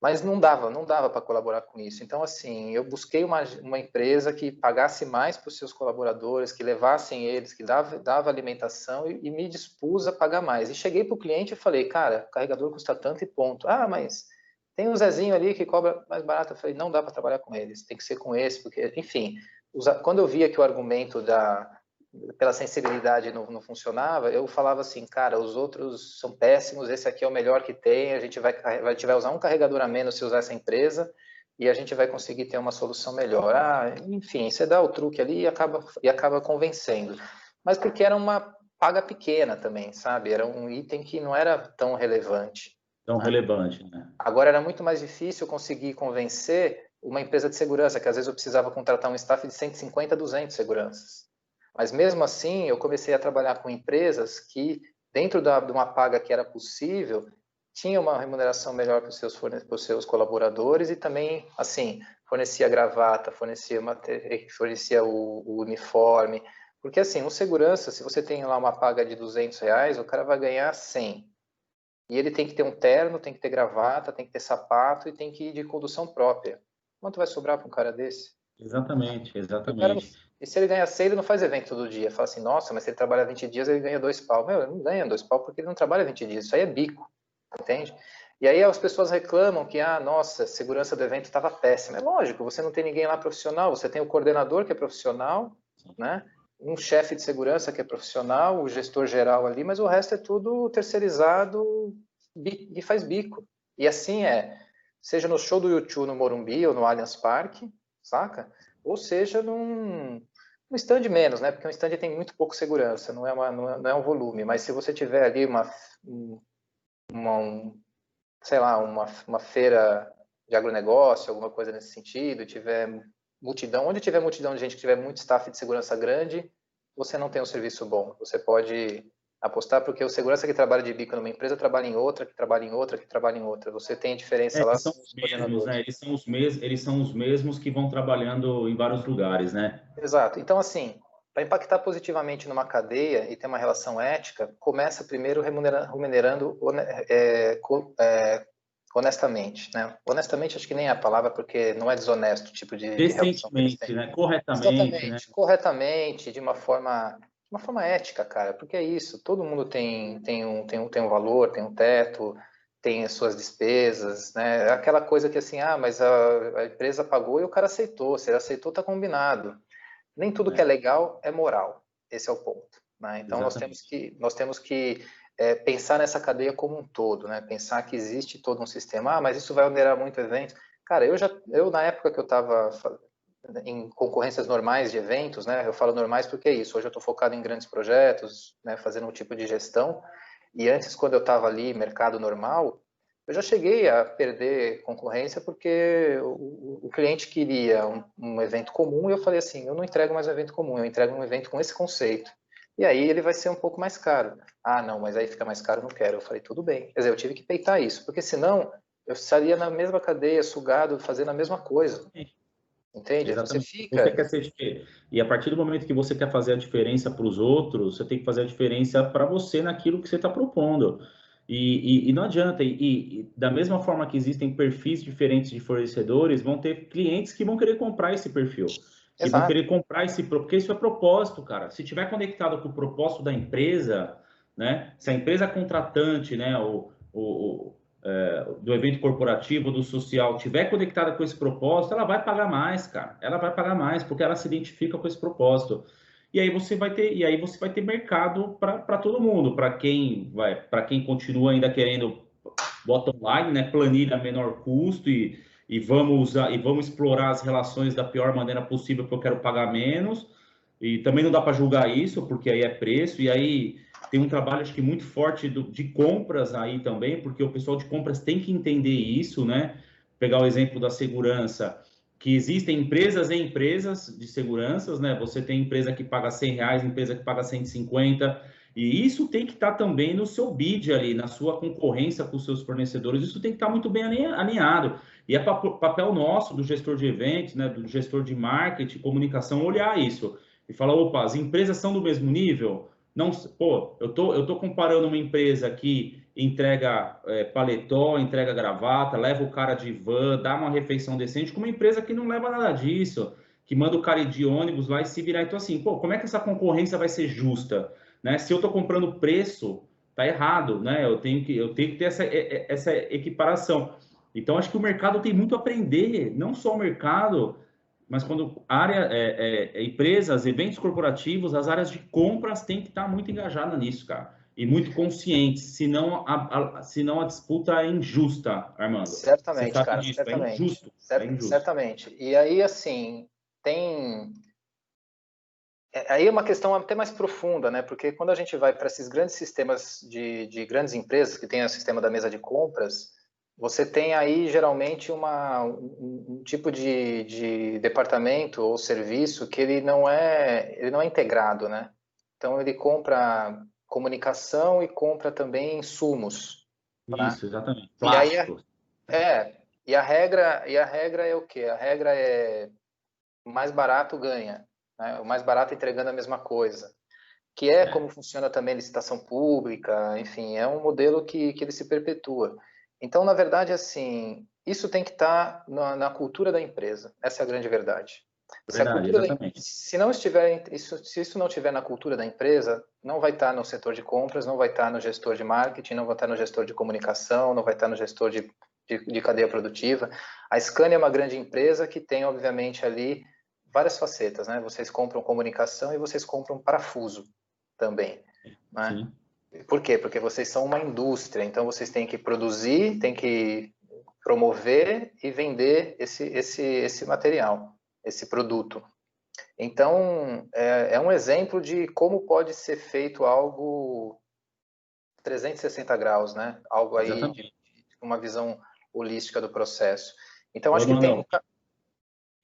[SPEAKER 2] Mas não dava para colaborar com isso. Então, assim, eu busquei uma empresa que pagasse mais para os seus colaboradores, que levassem eles, que dava alimentação e me dispus a pagar mais. E cheguei para o cliente e falei, cara, o carregador custa tanto e ponto. Ah, mas tem um Zezinho ali que cobra mais barato. Eu falei, não dá para trabalhar com eles, tem que ser com esse, porque, enfim, quando eu via que o argumento pela sensibilidade não funcionava, eu falava assim, cara, os outros são péssimos, esse aqui é o melhor que tem, a gente vai usar um carregador a menos se usar essa empresa e a gente vai conseguir ter uma solução melhor. Enfim, você dá o truque ali e acaba convencendo. Mas porque era uma paga pequena também, sabe? Era um item que não era tão relevante.
[SPEAKER 1] Tão relevante, né?
[SPEAKER 2] Agora era muito mais difícil conseguir convencer uma empresa de segurança, que às vezes eu precisava contratar um staff de 150, 200 seguranças. Mas mesmo assim, eu comecei a trabalhar com empresas que, dentro de uma paga que era possível, tinha uma remuneração melhor para os seus colaboradores e também, assim, fornecia gravata, fornecia o uniforme. Porque, assim, um segurança, se você tem lá uma paga de R$200, o cara vai ganhar 100. E ele tem que ter um terno, tem que ter gravata, tem que ter sapato e tem que ir de condução própria. Quanto vai sobrar para um cara desse?
[SPEAKER 1] Exatamente, exatamente.
[SPEAKER 2] E se ele ganha 100, ele não faz evento todo dia. Fala assim, nossa, mas se ele trabalha 20 dias, ele ganha 2 pau. Meu, ele não ganha 2 pau porque ele não trabalha 20 dias. Isso aí é bico, entende? E aí as pessoas reclamam que, nossa, a segurança do evento estava péssima. É lógico, você não tem ninguém lá profissional. Você tem o coordenador, que é profissional, né? Um chefe de segurança, que é profissional, o gestor geral ali, mas o resto é tudo terceirizado e faz bico. E assim seja no show do YouTube no Morumbi ou no Allianz Parque, saca? Ou seja num stand menos, né? Porque um stand tem muito pouco segurança, não é um volume. Mas se você tiver ali sei lá, uma feira de agronegócio, alguma coisa nesse sentido, tiver multidão, onde tiver multidão de gente, que tiver muito staff de segurança grande, você não tem um serviço bom. Você pode apostar porque o segurança que trabalha de bico numa empresa trabalha em outra, que trabalha em outra, que trabalha em outra. Você tem diferença lá.
[SPEAKER 1] Eles são os mesmos, né? Eles são os mesmos que vão trabalhando em vários lugares, né?
[SPEAKER 2] Exato. Então, assim, para impactar positivamente numa cadeia e ter uma relação ética, começa primeiro remunerando honestamente, né? Honestamente, acho que nem é a palavra, porque não é desonesto o tipo de
[SPEAKER 1] decentemente, né? Corretamente,
[SPEAKER 2] exatamente,
[SPEAKER 1] né?
[SPEAKER 2] corretamente, de uma forma ética, cara, porque é isso, todo mundo tem um valor, tem um teto, tem as suas despesas, né? É aquela coisa que assim, mas a empresa pagou e o cara aceitou, se ele aceitou, tá combinado. Nem tudo que é legal é moral, esse é o ponto, né? Então nós temos que pensar nessa cadeia como um todo, né? Pensar que existe todo um sistema. Mas isso vai onerar muito o evento. Cara, eu na época que eu estava em concorrências normais de eventos, né? Eu falo normais porque é isso. Hoje eu estou focado em grandes projetos, né? Fazendo um tipo de gestão. E antes, quando eu estava ali, mercado normal, eu já cheguei a perder concorrência porque o cliente queria um evento comum e eu falei assim, eu não entrego mais um evento comum, eu entrego um evento com esse conceito. E aí ele vai ser um pouco mais caro. Não, mas aí fica mais caro, eu não quero. Eu falei, tudo bem. Quer dizer, eu tive que peitar isso, porque senão eu estaria na mesma cadeia, sugado, fazendo a mesma coisa. Entende?
[SPEAKER 1] Exatamente. Você quer ser diferente. E a partir do momento que você quer fazer a diferença para os outros, você tem que fazer a diferença para você naquilo que você está propondo. E não adianta. E da mesma forma que existem perfis diferentes de fornecedores, vão ter clientes que vão querer comprar esse perfil. Que vão querer comprar porque isso é propósito, cara. Se tiver conectado com o propósito da empresa, né? Se a empresa contratante, né? Do evento corporativo, do social, tiver conectada com esse propósito, ela vai pagar mais, cara. Ela vai pagar mais porque ela se identifica com esse propósito. E aí você vai ter mercado para todo mundo, para quem continua ainda querendo bottom line, né, planilha a menor custo e vamos explorar as relações da pior maneira possível porque eu quero pagar menos. E também não dá para julgar isso, porque aí é preço, e aí tem um trabalho, acho que muito forte de compras aí também, porque o pessoal de compras tem que entender isso, né? Pegar o exemplo da segurança, que existem empresas e empresas de seguranças, né? Você tem empresa que paga R$100, empresa que paga 150, e isso tem que estar também no seu bid ali, na sua concorrência com os seus fornecedores, isso tem que estar muito bem alinhado. E é papel nosso, do gestor de eventos, né? Do gestor de marketing, comunicação, olhar isso e falar, opa, as empresas são do mesmo nível? Não, pô, eu tô comparando uma empresa que entrega paletó, entrega gravata, leva o cara de van, dá uma refeição decente, com uma empresa que não leva nada disso, que manda o cara ir de ônibus lá e se virar. Então, assim, pô, como é que essa concorrência vai ser justa? Né? Se eu estou comprando preço, tá errado, né? Eu tenho que ter essa equiparação. Então, acho que o mercado tem muito a aprender, não só o mercado, mas quando empresas, eventos corporativos, as áreas de compras têm que estar muito engajadas nisso, cara. E muito conscientes, senão a disputa é injusta, Armando. Você
[SPEAKER 2] Certamente,
[SPEAKER 1] sabe
[SPEAKER 2] cara,
[SPEAKER 1] disso, é
[SPEAKER 2] certamente.
[SPEAKER 1] injusto. É injusto.
[SPEAKER 2] Certamente. E aí, assim, tem. Aí é uma questão até mais profunda, né? Porque quando a gente vai para esses grandes sistemas de grandes empresas, que tem o sistema da mesa de compras, você tem aí geralmente um tipo de departamento ou serviço que ele não é integrado, né? Então ele compra comunicação e compra também insumos, né?
[SPEAKER 1] Isso, exatamente.
[SPEAKER 2] E aí
[SPEAKER 1] Plástico.
[SPEAKER 2] e a regra é o quê? A regra é mais barato ganha, né? O mais barato entregando a mesma coisa, que é como funciona também a licitação pública, enfim, é um modelo que ele se perpetua. Então, na verdade, assim, isso tem que estar na cultura da empresa, essa é a grande verdade.
[SPEAKER 1] Verdade, exatamente.
[SPEAKER 2] Se não estiver, se isso não estiver na cultura da empresa, não vai estar no setor de compras, não vai estar no gestor de marketing, não vai estar no gestor de comunicação, não vai estar no gestor de cadeia produtiva. A Scania é uma grande empresa que tem, obviamente, ali várias facetas, né? Vocês compram comunicação e vocês compram parafuso também, né?
[SPEAKER 1] Sim.
[SPEAKER 2] Por quê? Porque vocês são uma indústria, então vocês têm que produzir, têm que promover e vender esse material, esse produto. Então, é um exemplo de como pode ser feito algo 360 graus, né? Algo aí de uma visão holística do processo. Então, acho que tem...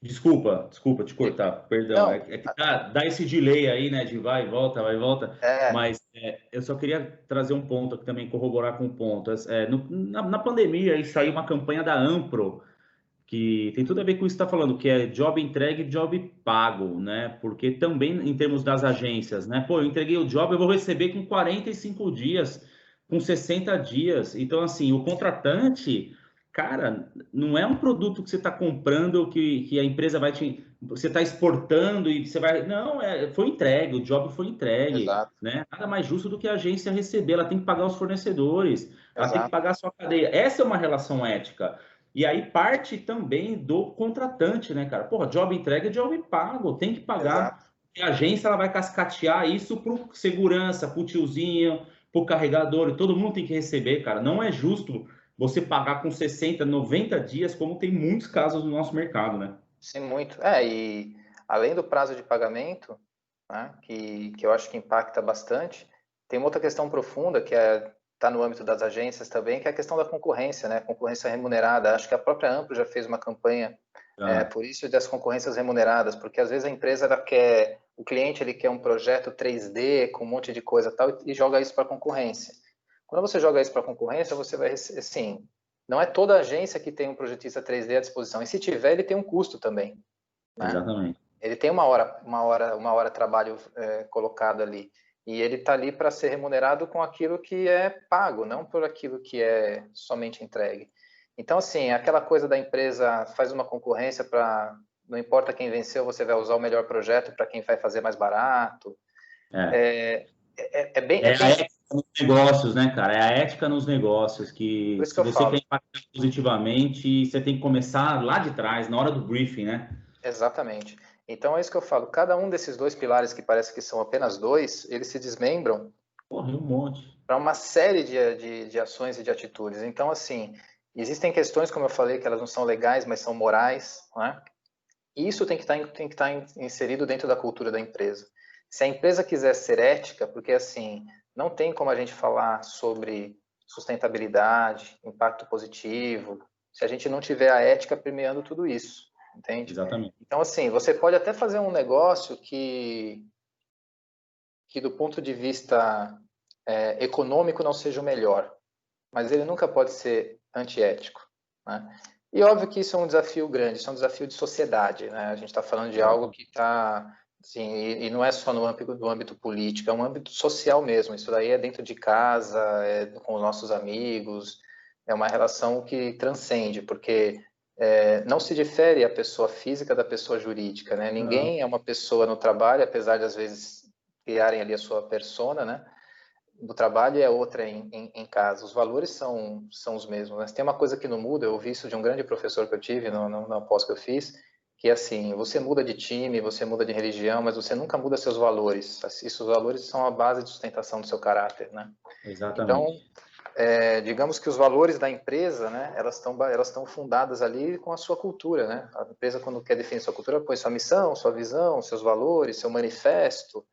[SPEAKER 1] Desculpa te cortar, perdão.
[SPEAKER 2] Não,
[SPEAKER 1] É que dá esse delay aí, né, de vai e volta, mas eu só queria trazer um ponto aqui também, corroborar com um ponto. Na pandemia, aí saiu uma campanha da Ampro, que tem tudo a ver com isso que você está falando, que é job entregue, job pago, né? Porque também em termos das agências, né? Pô, eu entreguei o job, eu vou receber com 45 dias, com 60 dias. Então, assim, o contratante, cara, não é um produto que você está comprando, que a empresa vai te. Você está exportando e você vai. Não, foi entregue, o job foi entregue,
[SPEAKER 2] exato,
[SPEAKER 1] né? Nada mais justo do que a agência receber, ela tem que pagar os fornecedores, ela tem que
[SPEAKER 2] exato,
[SPEAKER 1] pagar a sua cadeia. Essa é uma relação ética. E aí parte também do contratante, né, cara? Porra, job entregue é job pago, tem que pagar.
[SPEAKER 2] exato.
[SPEAKER 1] E a agência ela vai cascatear isso pro segurança, pro tiozinho, pro carregador, e todo mundo tem que receber, cara. Não é justo você pagar com 60, 90 dias, como tem muitos casos no nosso mercado, né?
[SPEAKER 2] Sim, muito. E além do prazo de pagamento, né, que eu acho que impacta bastante, tem uma outra questão profunda que está no âmbito das agências também, que é a questão da concorrência, né? Concorrência remunerada. Acho que a própria Amplo já fez uma campanha por isso das concorrências remuneradas, porque às vezes a empresa o cliente ele quer um projeto 3D com um monte de coisa tal e joga isso para a concorrência. Quando você joga isso para a concorrência, você vai, assim, não é toda agência que tem um projetista 3D à disposição. E se tiver, ele tem um custo também, né?
[SPEAKER 1] Exatamente.
[SPEAKER 2] Ele tem uma hora trabalho colocado ali. E ele está ali para ser remunerado com aquilo que é pago, não por aquilo que é somente entregue. Então, assim, aquela coisa da empresa faz uma concorrência para... Não importa quem venceu, você vai usar o melhor projeto para quem vai fazer mais barato.
[SPEAKER 1] É a ética nos negócios, né, cara? É a ética nos negócios, que
[SPEAKER 2] Por isso que
[SPEAKER 1] se
[SPEAKER 2] eu
[SPEAKER 1] você
[SPEAKER 2] falo.
[SPEAKER 1] quer impactar positivamente, você tem que começar lá de trás, na hora do briefing, né?
[SPEAKER 2] Exatamente. Então é isso que eu falo. Cada um desses dois pilares, que parece que são apenas dois, eles se desmembram
[SPEAKER 1] Porra, um monte.
[SPEAKER 2] para uma série de ações e de atitudes. Então, assim, existem questões, como eu falei, que elas não são legais, mas são morais, né? E isso tem que estar inserido dentro da cultura da empresa. Se a empresa quiser ser ética, porque assim, não tem como a gente falar sobre sustentabilidade, impacto positivo, se a gente não tiver a ética premiando tudo isso, entende?
[SPEAKER 1] Exatamente.
[SPEAKER 2] Então, assim, você pode até fazer um negócio que do ponto de vista econômico não seja o melhor, mas ele nunca pode ser antiético, né? E óbvio que isso é um desafio grande, isso é um desafio de sociedade, né? A gente está falando de algo que está Sim, e não é só no âmbito político, é um âmbito social mesmo. Isso daí é dentro de casa, é com os nossos amigos, é uma relação que transcende, porque não se difere a pessoa física da pessoa jurídica, né?
[SPEAKER 1] Não,
[SPEAKER 2] Ninguém é uma pessoa no trabalho, apesar de às vezes criarem ali a sua persona, né? Do trabalho é outra em casa. Os valores são os mesmos, né? Tem uma coisa que não muda, eu ouvi isso de um grande professor que eu tive na pós que eu fiz, que é assim, você muda de time, você muda de religião, mas você nunca muda seus valores. Esses valores são a base de sustentação do seu caráter, né? Então,
[SPEAKER 1] exatamente.
[SPEAKER 2] digamos que os valores da empresa, né, elas estão fundadas ali com a sua cultura, né? A empresa, quando quer definir sua cultura, põe sua missão, sua visão, seus valores, seu manifesto,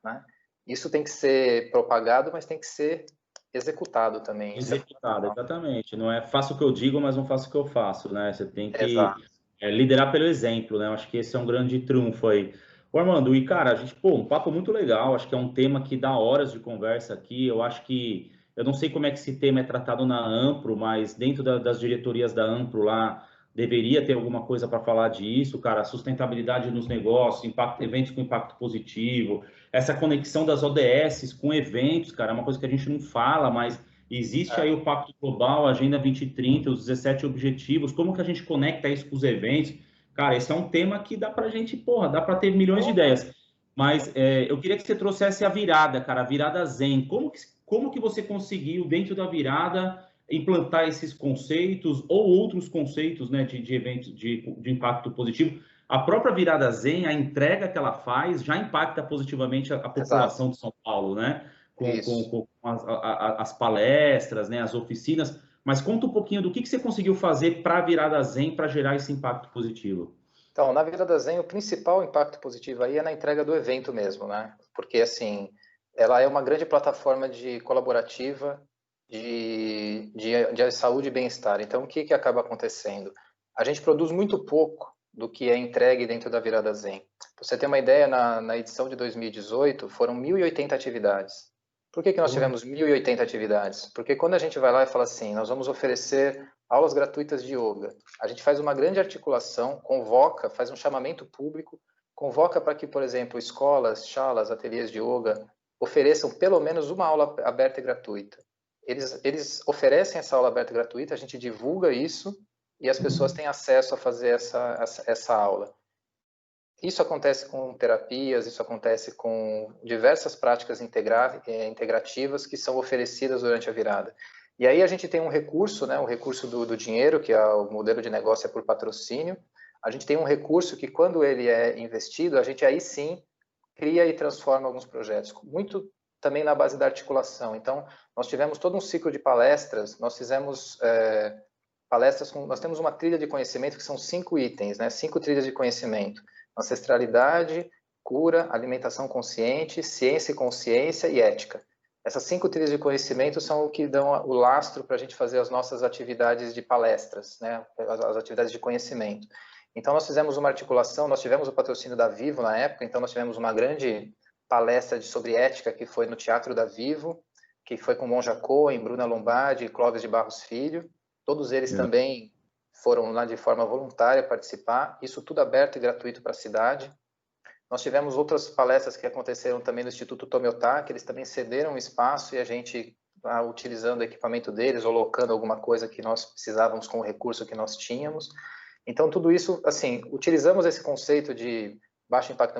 [SPEAKER 2] né? Isso tem que ser propagado, mas tem que ser executado também. Isso é
[SPEAKER 1] Executado,
[SPEAKER 2] fundamental.
[SPEAKER 1] exatamente. Não é faço o que eu digo, mas não faço o que eu faço, né? Você tem que
[SPEAKER 2] Exato.
[SPEAKER 1] liderar pelo exemplo, né? Eu acho que esse é um grande trunfo aí. Ô, Armando, e cara, a gente, pô, um papo muito legal. Acho que é um tema que dá horas de conversa aqui. Eu acho que, eu não sei como é que esse tema é tratado na Ampro, mas dentro das diretorias da Ampro lá, deveria ter alguma coisa para falar disso, cara. Sustentabilidade nos negócios, impacto, eventos com impacto positivo, essa conexão das ODS com eventos, cara, é uma coisa que a gente não fala, mas existe aí
[SPEAKER 2] É,
[SPEAKER 1] o Pacto Global, a Agenda 2030, os 17 Objetivos, como que a gente conecta isso com os eventos? Cara, esse é um tema que dá pra gente, porra, dá pra ter milhões de
[SPEAKER 2] opa,
[SPEAKER 1] ideias. Mas eu queria que você trouxesse a virada, cara, a virada Zen. Como que você conseguiu, dentro da virada, implantar esses conceitos ou outros conceitos, né, de eventos de impacto positivo? A própria virada Zen, a entrega que ela faz, já impacta positivamente a
[SPEAKER 2] exato.
[SPEAKER 1] população de São Paulo, né? com, com,
[SPEAKER 2] Isso.
[SPEAKER 1] com as palestras, né, as oficinas, mas conta um pouquinho do que você conseguiu fazer para a virada Zen para gerar esse impacto positivo.
[SPEAKER 2] Então, na vida da Zen, o principal impacto positivo aí é na entrega do evento mesmo, né? Porque, assim, ela é uma grande plataforma de colaborativa de saúde e bem-estar. Então, o que acaba acontecendo? A gente produz muito pouco do que é entregue dentro da Virada Zen. Pra você ter uma ideia, na edição de 2018, foram 1.080 atividades. Por que nós
[SPEAKER 1] Porra,
[SPEAKER 2] tivemos 1.080 atividades? Porque quando a gente vai lá e fala assim, nós vamos oferecer aulas gratuitas de yoga, a gente faz uma grande articulação, convoca, faz um chamamento público, convoca para que, por exemplo, escolas, shalas, ateliês de yoga ofereçam pelo menos uma aula aberta e gratuita. Eles oferecem essa aula aberta e gratuita, a gente divulga isso e as pessoas têm acesso a fazer essa aula. Isso acontece com terapias, isso acontece com diversas práticas integrativas que são oferecidas durante a virada. E aí a gente tem um recurso, né, o recurso do dinheiro, que é o modelo de negócio é por patrocínio. A gente tem um recurso que, quando ele é investido, a gente aí sim cria e transforma alguns projetos, muito também na base da articulação. Então, nós tivemos todo um ciclo de palestras, nós fizemos palestras nós temos uma trilha de conhecimento que são 5 itens, né? 5 trilhas de conhecimento: ancestralidade, cura, alimentação consciente, ciência e consciência e ética. Essas 5 trilhas de conhecimento são o que dão o lastro para a gente fazer as nossas atividades de palestras, né? As atividades de conhecimento. Então, nós fizemos uma articulação, nós tivemos o patrocínio da Vivo na época, então nós tivemos uma grande palestra sobre ética que foi no Teatro da Vivo, que foi com Monja Cohen, Bruna Lombardi e Clóvis de Barros Filho. Todos eles também foram lá de forma voluntária participar, isso tudo aberto e gratuito para a cidade. Nós tivemos outras palestras que aconteceram também no Instituto Tomiotá, que eles também cederam espaço e a gente, utilizando o equipamento deles ou locando alguma coisa que nós precisávamos com o recurso que nós tínhamos. Então, tudo isso, assim, utilizamos esse conceito de baixo impacto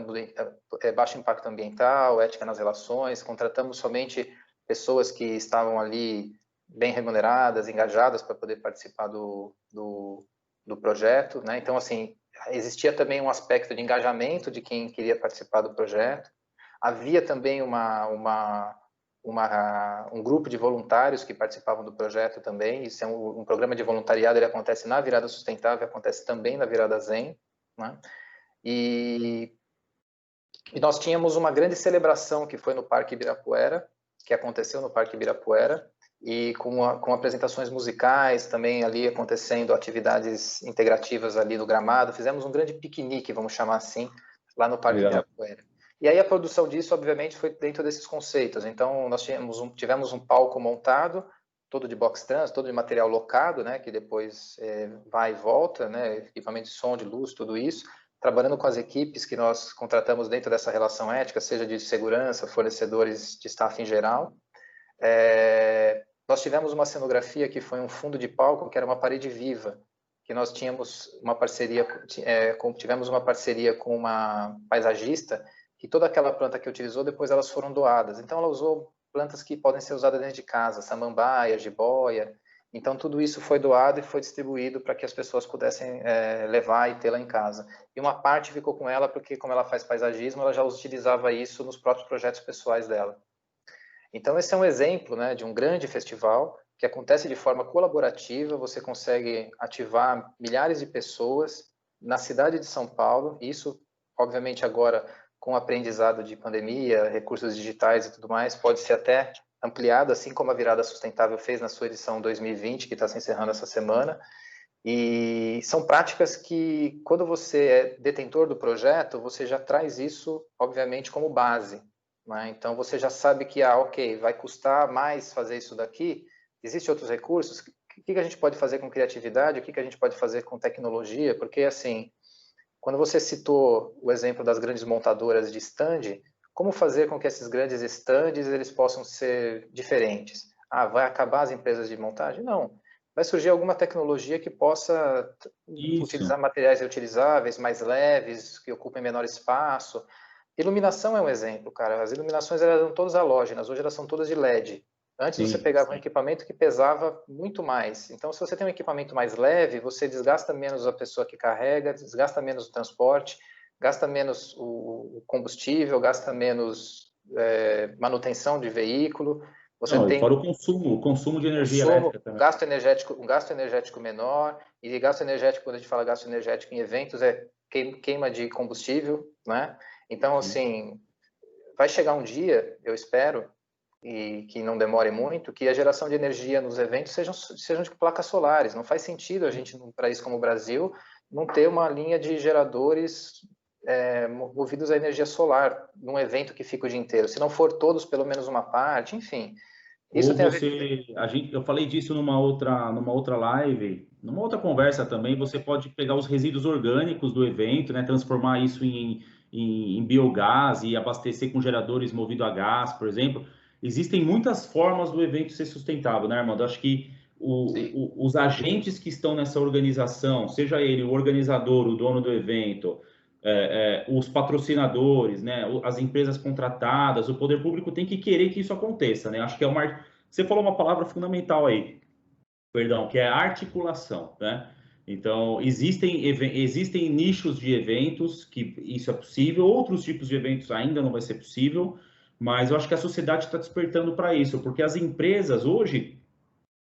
[SPEAKER 2] ambiental, ética nas relações, contratamos somente pessoas que estavam ali bem remuneradas, engajadas para poder participar do projeto, né? Então, assim, existia também um aspecto de engajamento de quem queria participar do projeto. Havia também um grupo de voluntários que participavam do projeto também. Isso é um programa de voluntariado, ele acontece na Virada Sustentável, acontece também na Virada Zen, né? E nós tínhamos uma grande celebração que foi no Parque Ibirapuera, que aconteceu no Parque Ibirapuera, e com apresentações musicais, também ali acontecendo atividades integrativas ali no gramado. Fizemos um grande piquenique, vamos chamar assim, lá no Parque
[SPEAKER 1] legal.
[SPEAKER 2] Ibirapuera. E aí a produção disso, obviamente, foi dentro desses conceitos. Então, nós tivemos um palco montado, todo de box trans, todo de material locado, né, que depois vai e volta, né, equipamento de som, de luz, tudo isso. trabalhando com as equipes que nós contratamos dentro dessa relação ética, seja de segurança, fornecedores de staff em geral, nós tivemos uma cenografia que foi um fundo de palco, que era uma parede viva, que nós tínhamos uma parceria, tivemos uma parceria com uma paisagista, que toda aquela planta que utilizou, depois elas foram doadas. Então, ela usou plantas que podem ser usadas dentro de casa, samambaia, jiboia. Então, tudo isso foi doado e foi distribuído para que as pessoas pudessem levar e tê-la em casa. E uma parte ficou com ela, porque como ela faz paisagismo, ela já utilizava isso nos próprios projetos pessoais dela. Então, esse é um exemplo, né, de um grande festival que acontece de forma colaborativa, você consegue ativar milhares de pessoas na cidade de São Paulo, isso, obviamente, agora, com o aprendizado de pandemia, recursos digitais e tudo mais, pode ser até ampliado, assim como a Virada Sustentável fez na sua edição 2020, que está se encerrando essa semana, e são práticas que, quando você é detentor do projeto, você já traz isso, obviamente, como base, né? Então, você já sabe que, ok, vai custar mais fazer isso daqui, existem outros recursos, o que a gente pode fazer com criatividade, o que a gente pode fazer com tecnologia, porque, assim, quando você citou o exemplo das grandes montadoras de stand, como fazer com que esses grandes stands eles possam ser diferentes? Vai acabar as empresas de montagem? Não. Vai surgir alguma tecnologia que possa utilizar materiais reutilizáveis, mais leves, que ocupem menor espaço. Iluminação é um exemplo, cara. As iluminações eram todas halógenas, hoje elas são todas de LED. Antes você pegava um equipamento que pesava muito mais. Então, se você tem um equipamento mais leve, você desgasta menos a pessoa que carrega, desgasta menos o transporte, gasta menos o combustível, gasta menos manutenção de veículo. Você tem
[SPEAKER 1] fora o consumo de energia elétrica também.
[SPEAKER 2] Um gasto energético menor. E gasto energético, quando a gente fala gasto energético em eventos, é queima de combustível, né? Então, assim, vai chegar um dia, eu espero, e que não demore muito, que a geração de energia nos eventos sejam de placas solares. Não faz sentido a gente, num país como o Brasil, não ter uma linha de geradores movidos à energia solar num evento que fica o dia inteiro. Se não for todos, pelo menos uma parte, enfim.
[SPEAKER 1] Isso tem eu falei disso numa outra live, numa outra conversa também. Você pode pegar os resíduos orgânicos do evento, né, transformar isso em biogás e abastecer com geradores movidos a gás, por exemplo. Existem muitas formas do evento ser sustentável, né, Armando? Acho que os agentes que estão nessa organização, seja ele o organizador, o dono do evento, os patrocinadores, né, as empresas contratadas, o poder público tem que querer que isso aconteça, né? Acho que você falou uma palavra fundamental aí, perdão, que é a articulação, né? Então, existem nichos de eventos que isso é possível, outros tipos de eventos ainda não vai ser possível, mas eu acho que a sociedade está despertando para isso, porque as empresas hoje,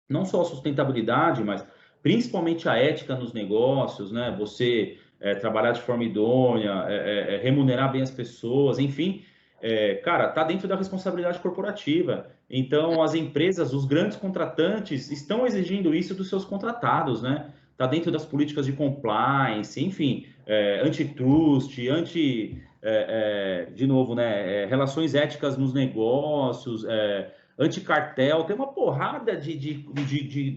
[SPEAKER 1] não só a sustentabilidade, mas principalmente a ética nos negócios, né? Você trabalhar de forma idônea, remunerar bem as pessoas, enfim, cara, tá dentro da responsabilidade corporativa. Então, as empresas, os grandes contratantes, estão exigindo isso dos seus contratados, né? Tá dentro das políticas de compliance, enfim, antitrust, de novo, né? Relações éticas nos negócios, anticartel, tem uma porrada de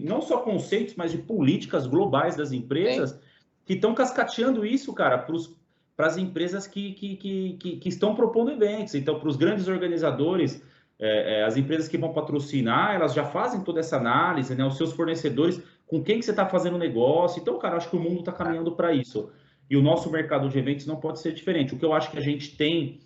[SPEAKER 1] não só conceitos, mas de políticas globais das empresas que estão cascateando isso, cara, para as empresas que estão propondo eventos. Então, para os grandes organizadores, as empresas que vão patrocinar, elas já fazem toda essa análise, né? Os seus fornecedores, com quem que você está fazendo negócio. Então, cara, acho que o mundo está caminhando para isso. E o nosso mercado de eventos não pode ser diferente. O que eu acho que a gente tem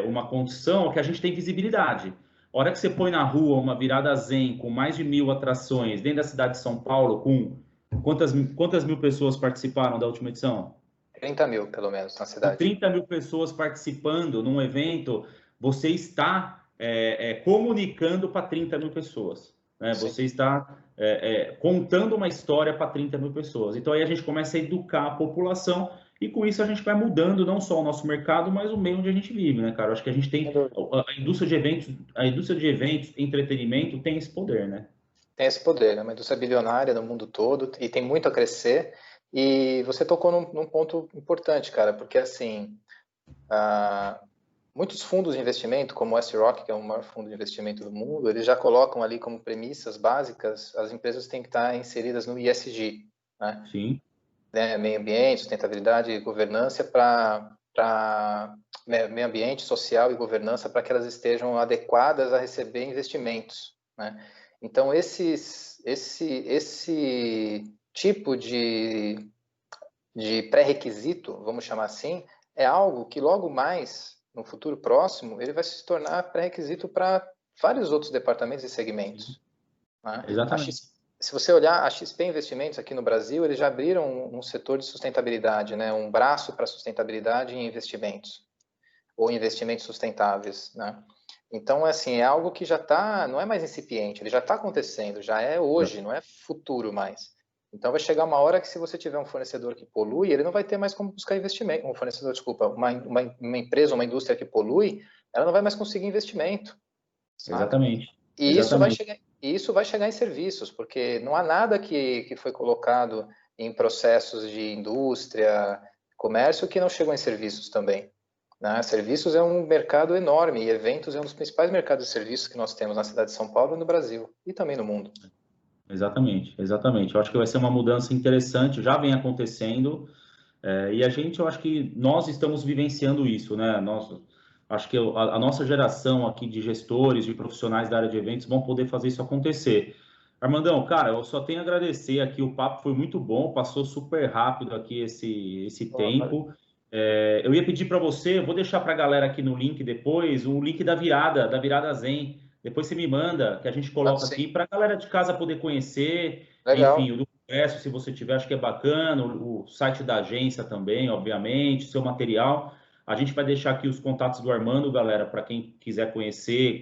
[SPEAKER 1] uma condição é que a gente tem visibilidade. A hora que você põe na rua uma virada zen com mais de 1.000 atrações dentro da cidade de São Paulo, com quantas mil pessoas participaram da última edição?
[SPEAKER 2] 30 mil, pelo menos, na cidade.
[SPEAKER 1] Com 30 mil pessoas participando num evento, você está comunicando para 30 mil pessoas. Né? Você está contando uma história para 30 mil pessoas. Então, aí a gente começa a educar a população e, com isso, a gente vai mudando não só o nosso mercado, mas o meio onde a gente vive, né, cara? Eu acho que a gente tem... A indústria de eventos, entretenimento, tem esse poder, né?
[SPEAKER 2] Tem esse poder, é uma indústria bilionária no mundo todo e tem muito a crescer. E você tocou num ponto importante, cara, porque, assim, muitos fundos de investimento, como o S-Rock, que é o maior fundo de investimento do mundo, eles já colocam ali como premissas básicas, as empresas têm que estar inseridas no ESG, né?
[SPEAKER 1] Sim.
[SPEAKER 2] né, meio ambiente, sustentabilidade e governança para meio ambiente, social e governança, para que elas estejam adequadas a receber investimentos, né? Então, esse tipo de pré-requisito, vamos chamar assim, é algo que logo mais, no futuro próximo, ele vai se tornar pré-requisito para vários outros departamentos e segmentos, né?
[SPEAKER 1] Exatamente.
[SPEAKER 2] Se você olhar a XP Investimentos aqui no Brasil, eles já abriram um setor de sustentabilidade, né? Um braço para sustentabilidade em investimentos, ou investimentos sustentáveis, né? Então, assim, é algo que já está, não é mais incipiente, ele já está acontecendo, já é hoje, não é futuro mais. Então, vai chegar uma hora que, se você tiver um fornecedor que polui, ele não vai ter mais como buscar investimento. Um fornecedor, desculpa, uma empresa, uma indústria que polui, ela não vai mais conseguir investimento. Sabe?
[SPEAKER 1] Exatamente.
[SPEAKER 2] E
[SPEAKER 1] Exatamente.
[SPEAKER 2] isso vai chegar em serviços, porque não há nada que foi colocado em processos de indústria, comércio, que não chegou em serviços também, né? Serviços é um mercado enorme, e eventos é um dos principais mercados de serviços que nós temos na cidade de São Paulo e no Brasil, e também no mundo.
[SPEAKER 1] Exatamente, exatamente. Eu acho que vai ser uma mudança interessante, já vem acontecendo, e eu acho que nós estamos vivenciando isso, né? Acho que a nossa geração aqui de gestores, de profissionais da área de eventos vão poder fazer isso acontecer. Armandão, cara, eu só tenho a agradecer aqui, o papo foi muito bom, passou super rápido aqui esse tempo. Eu ia pedir para você, eu vou deixar para a galera aqui no link depois, o link da virada Zen. Depois você me manda, que a gente coloca aqui para a galera de casa poder conhecer.
[SPEAKER 2] Legal.
[SPEAKER 1] Enfim, o do congresso, se você tiver, acho que é bacana. O site da agência também, obviamente, seu material. A gente vai deixar aqui os contatos do Armando, galera, para quem quiser conhecer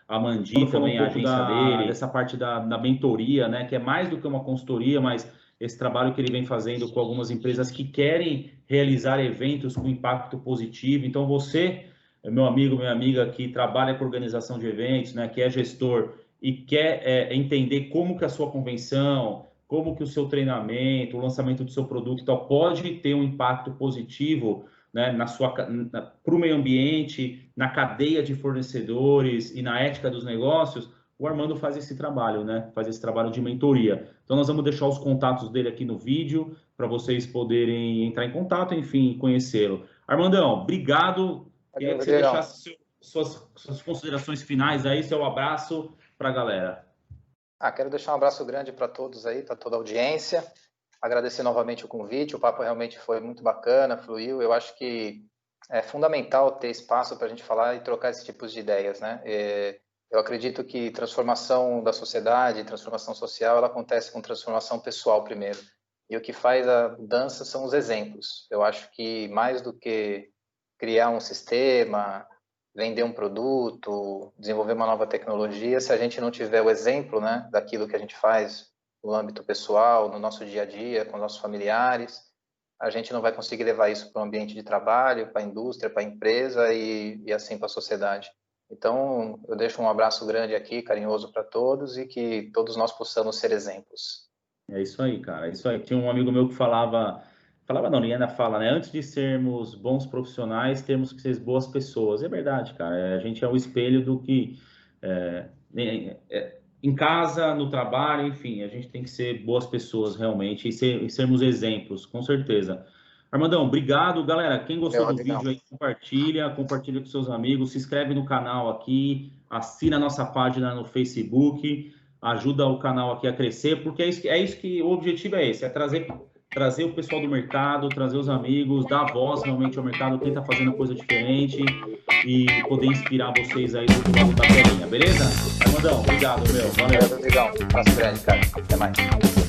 [SPEAKER 1] a Mandi também, a agência dele, essa parte da mentoria, né, que é mais do que uma consultoria, mas esse trabalho que ele vem fazendo com algumas empresas que querem realizar eventos com impacto positivo. Então, você, meu amigo, minha amiga, que trabalha com organização de eventos, né, que é gestor e quer entender como que a sua convenção, como que o seu treinamento, o lançamento do seu produto e tal, pode ter um impacto positivo, né, para o meio ambiente, na cadeia de fornecedores e na ética dos negócios, o Armando faz esse trabalho, né? Faz esse trabalho de mentoria. Então, nós vamos deixar os contatos dele aqui no vídeo para vocês poderem entrar em contato, enfim, conhecê-lo. Armandão, obrigado. Queria que você deixasse suas considerações finais aí, seu abraço para a galera.
[SPEAKER 2] Quero deixar um abraço grande para todos aí, para toda a audiência. Agradecer novamente o convite, o papo realmente foi muito bacana, fluiu. Eu acho que é fundamental ter espaço para a gente falar e trocar esses tipos de ideias, né? Eu acredito que transformação da sociedade, transformação social, ela acontece com transformação pessoal primeiro. E o que faz a mudança são os exemplos. Eu acho que mais do que criar um sistema, vender um produto, desenvolver uma nova tecnologia, se a gente não tiver o exemplo, né, daquilo que a gente faz no âmbito pessoal, no nosso dia a dia, com nossos familiares, a gente não vai conseguir levar isso para o ambiente de trabalho, para a indústria, para a empresa e assim para a sociedade. Então, eu deixo um abraço grande aqui, carinhoso para todos, e que todos nós possamos ser exemplos.
[SPEAKER 1] É isso aí, cara, é isso aí. Tinha um amigo meu que falava não, ninguém ainda fala, né? Antes de sermos bons profissionais, temos que ser boas pessoas. É verdade, cara. A gente é o espelho do que... em casa, no trabalho, enfim, a gente tem que ser boas pessoas realmente e sermos exemplos, com certeza. Armandão, obrigado. Galera, quem gostou do vídeo aí, compartilha com seus amigos, se inscreve no canal aqui, assina a nossa página no Facebook, ajuda o canal aqui a crescer, porque é isso que o objetivo é esse, é trazer o pessoal do mercado, trazer os amigos, dar voz realmente ao mercado, quem está fazendo coisa diferente e poder inspirar vocês aí do outro lado da telinha, beleza? Armandão, obrigado, meu. Valeu.
[SPEAKER 2] Obrigado, um abraço grande, cara. Até mais.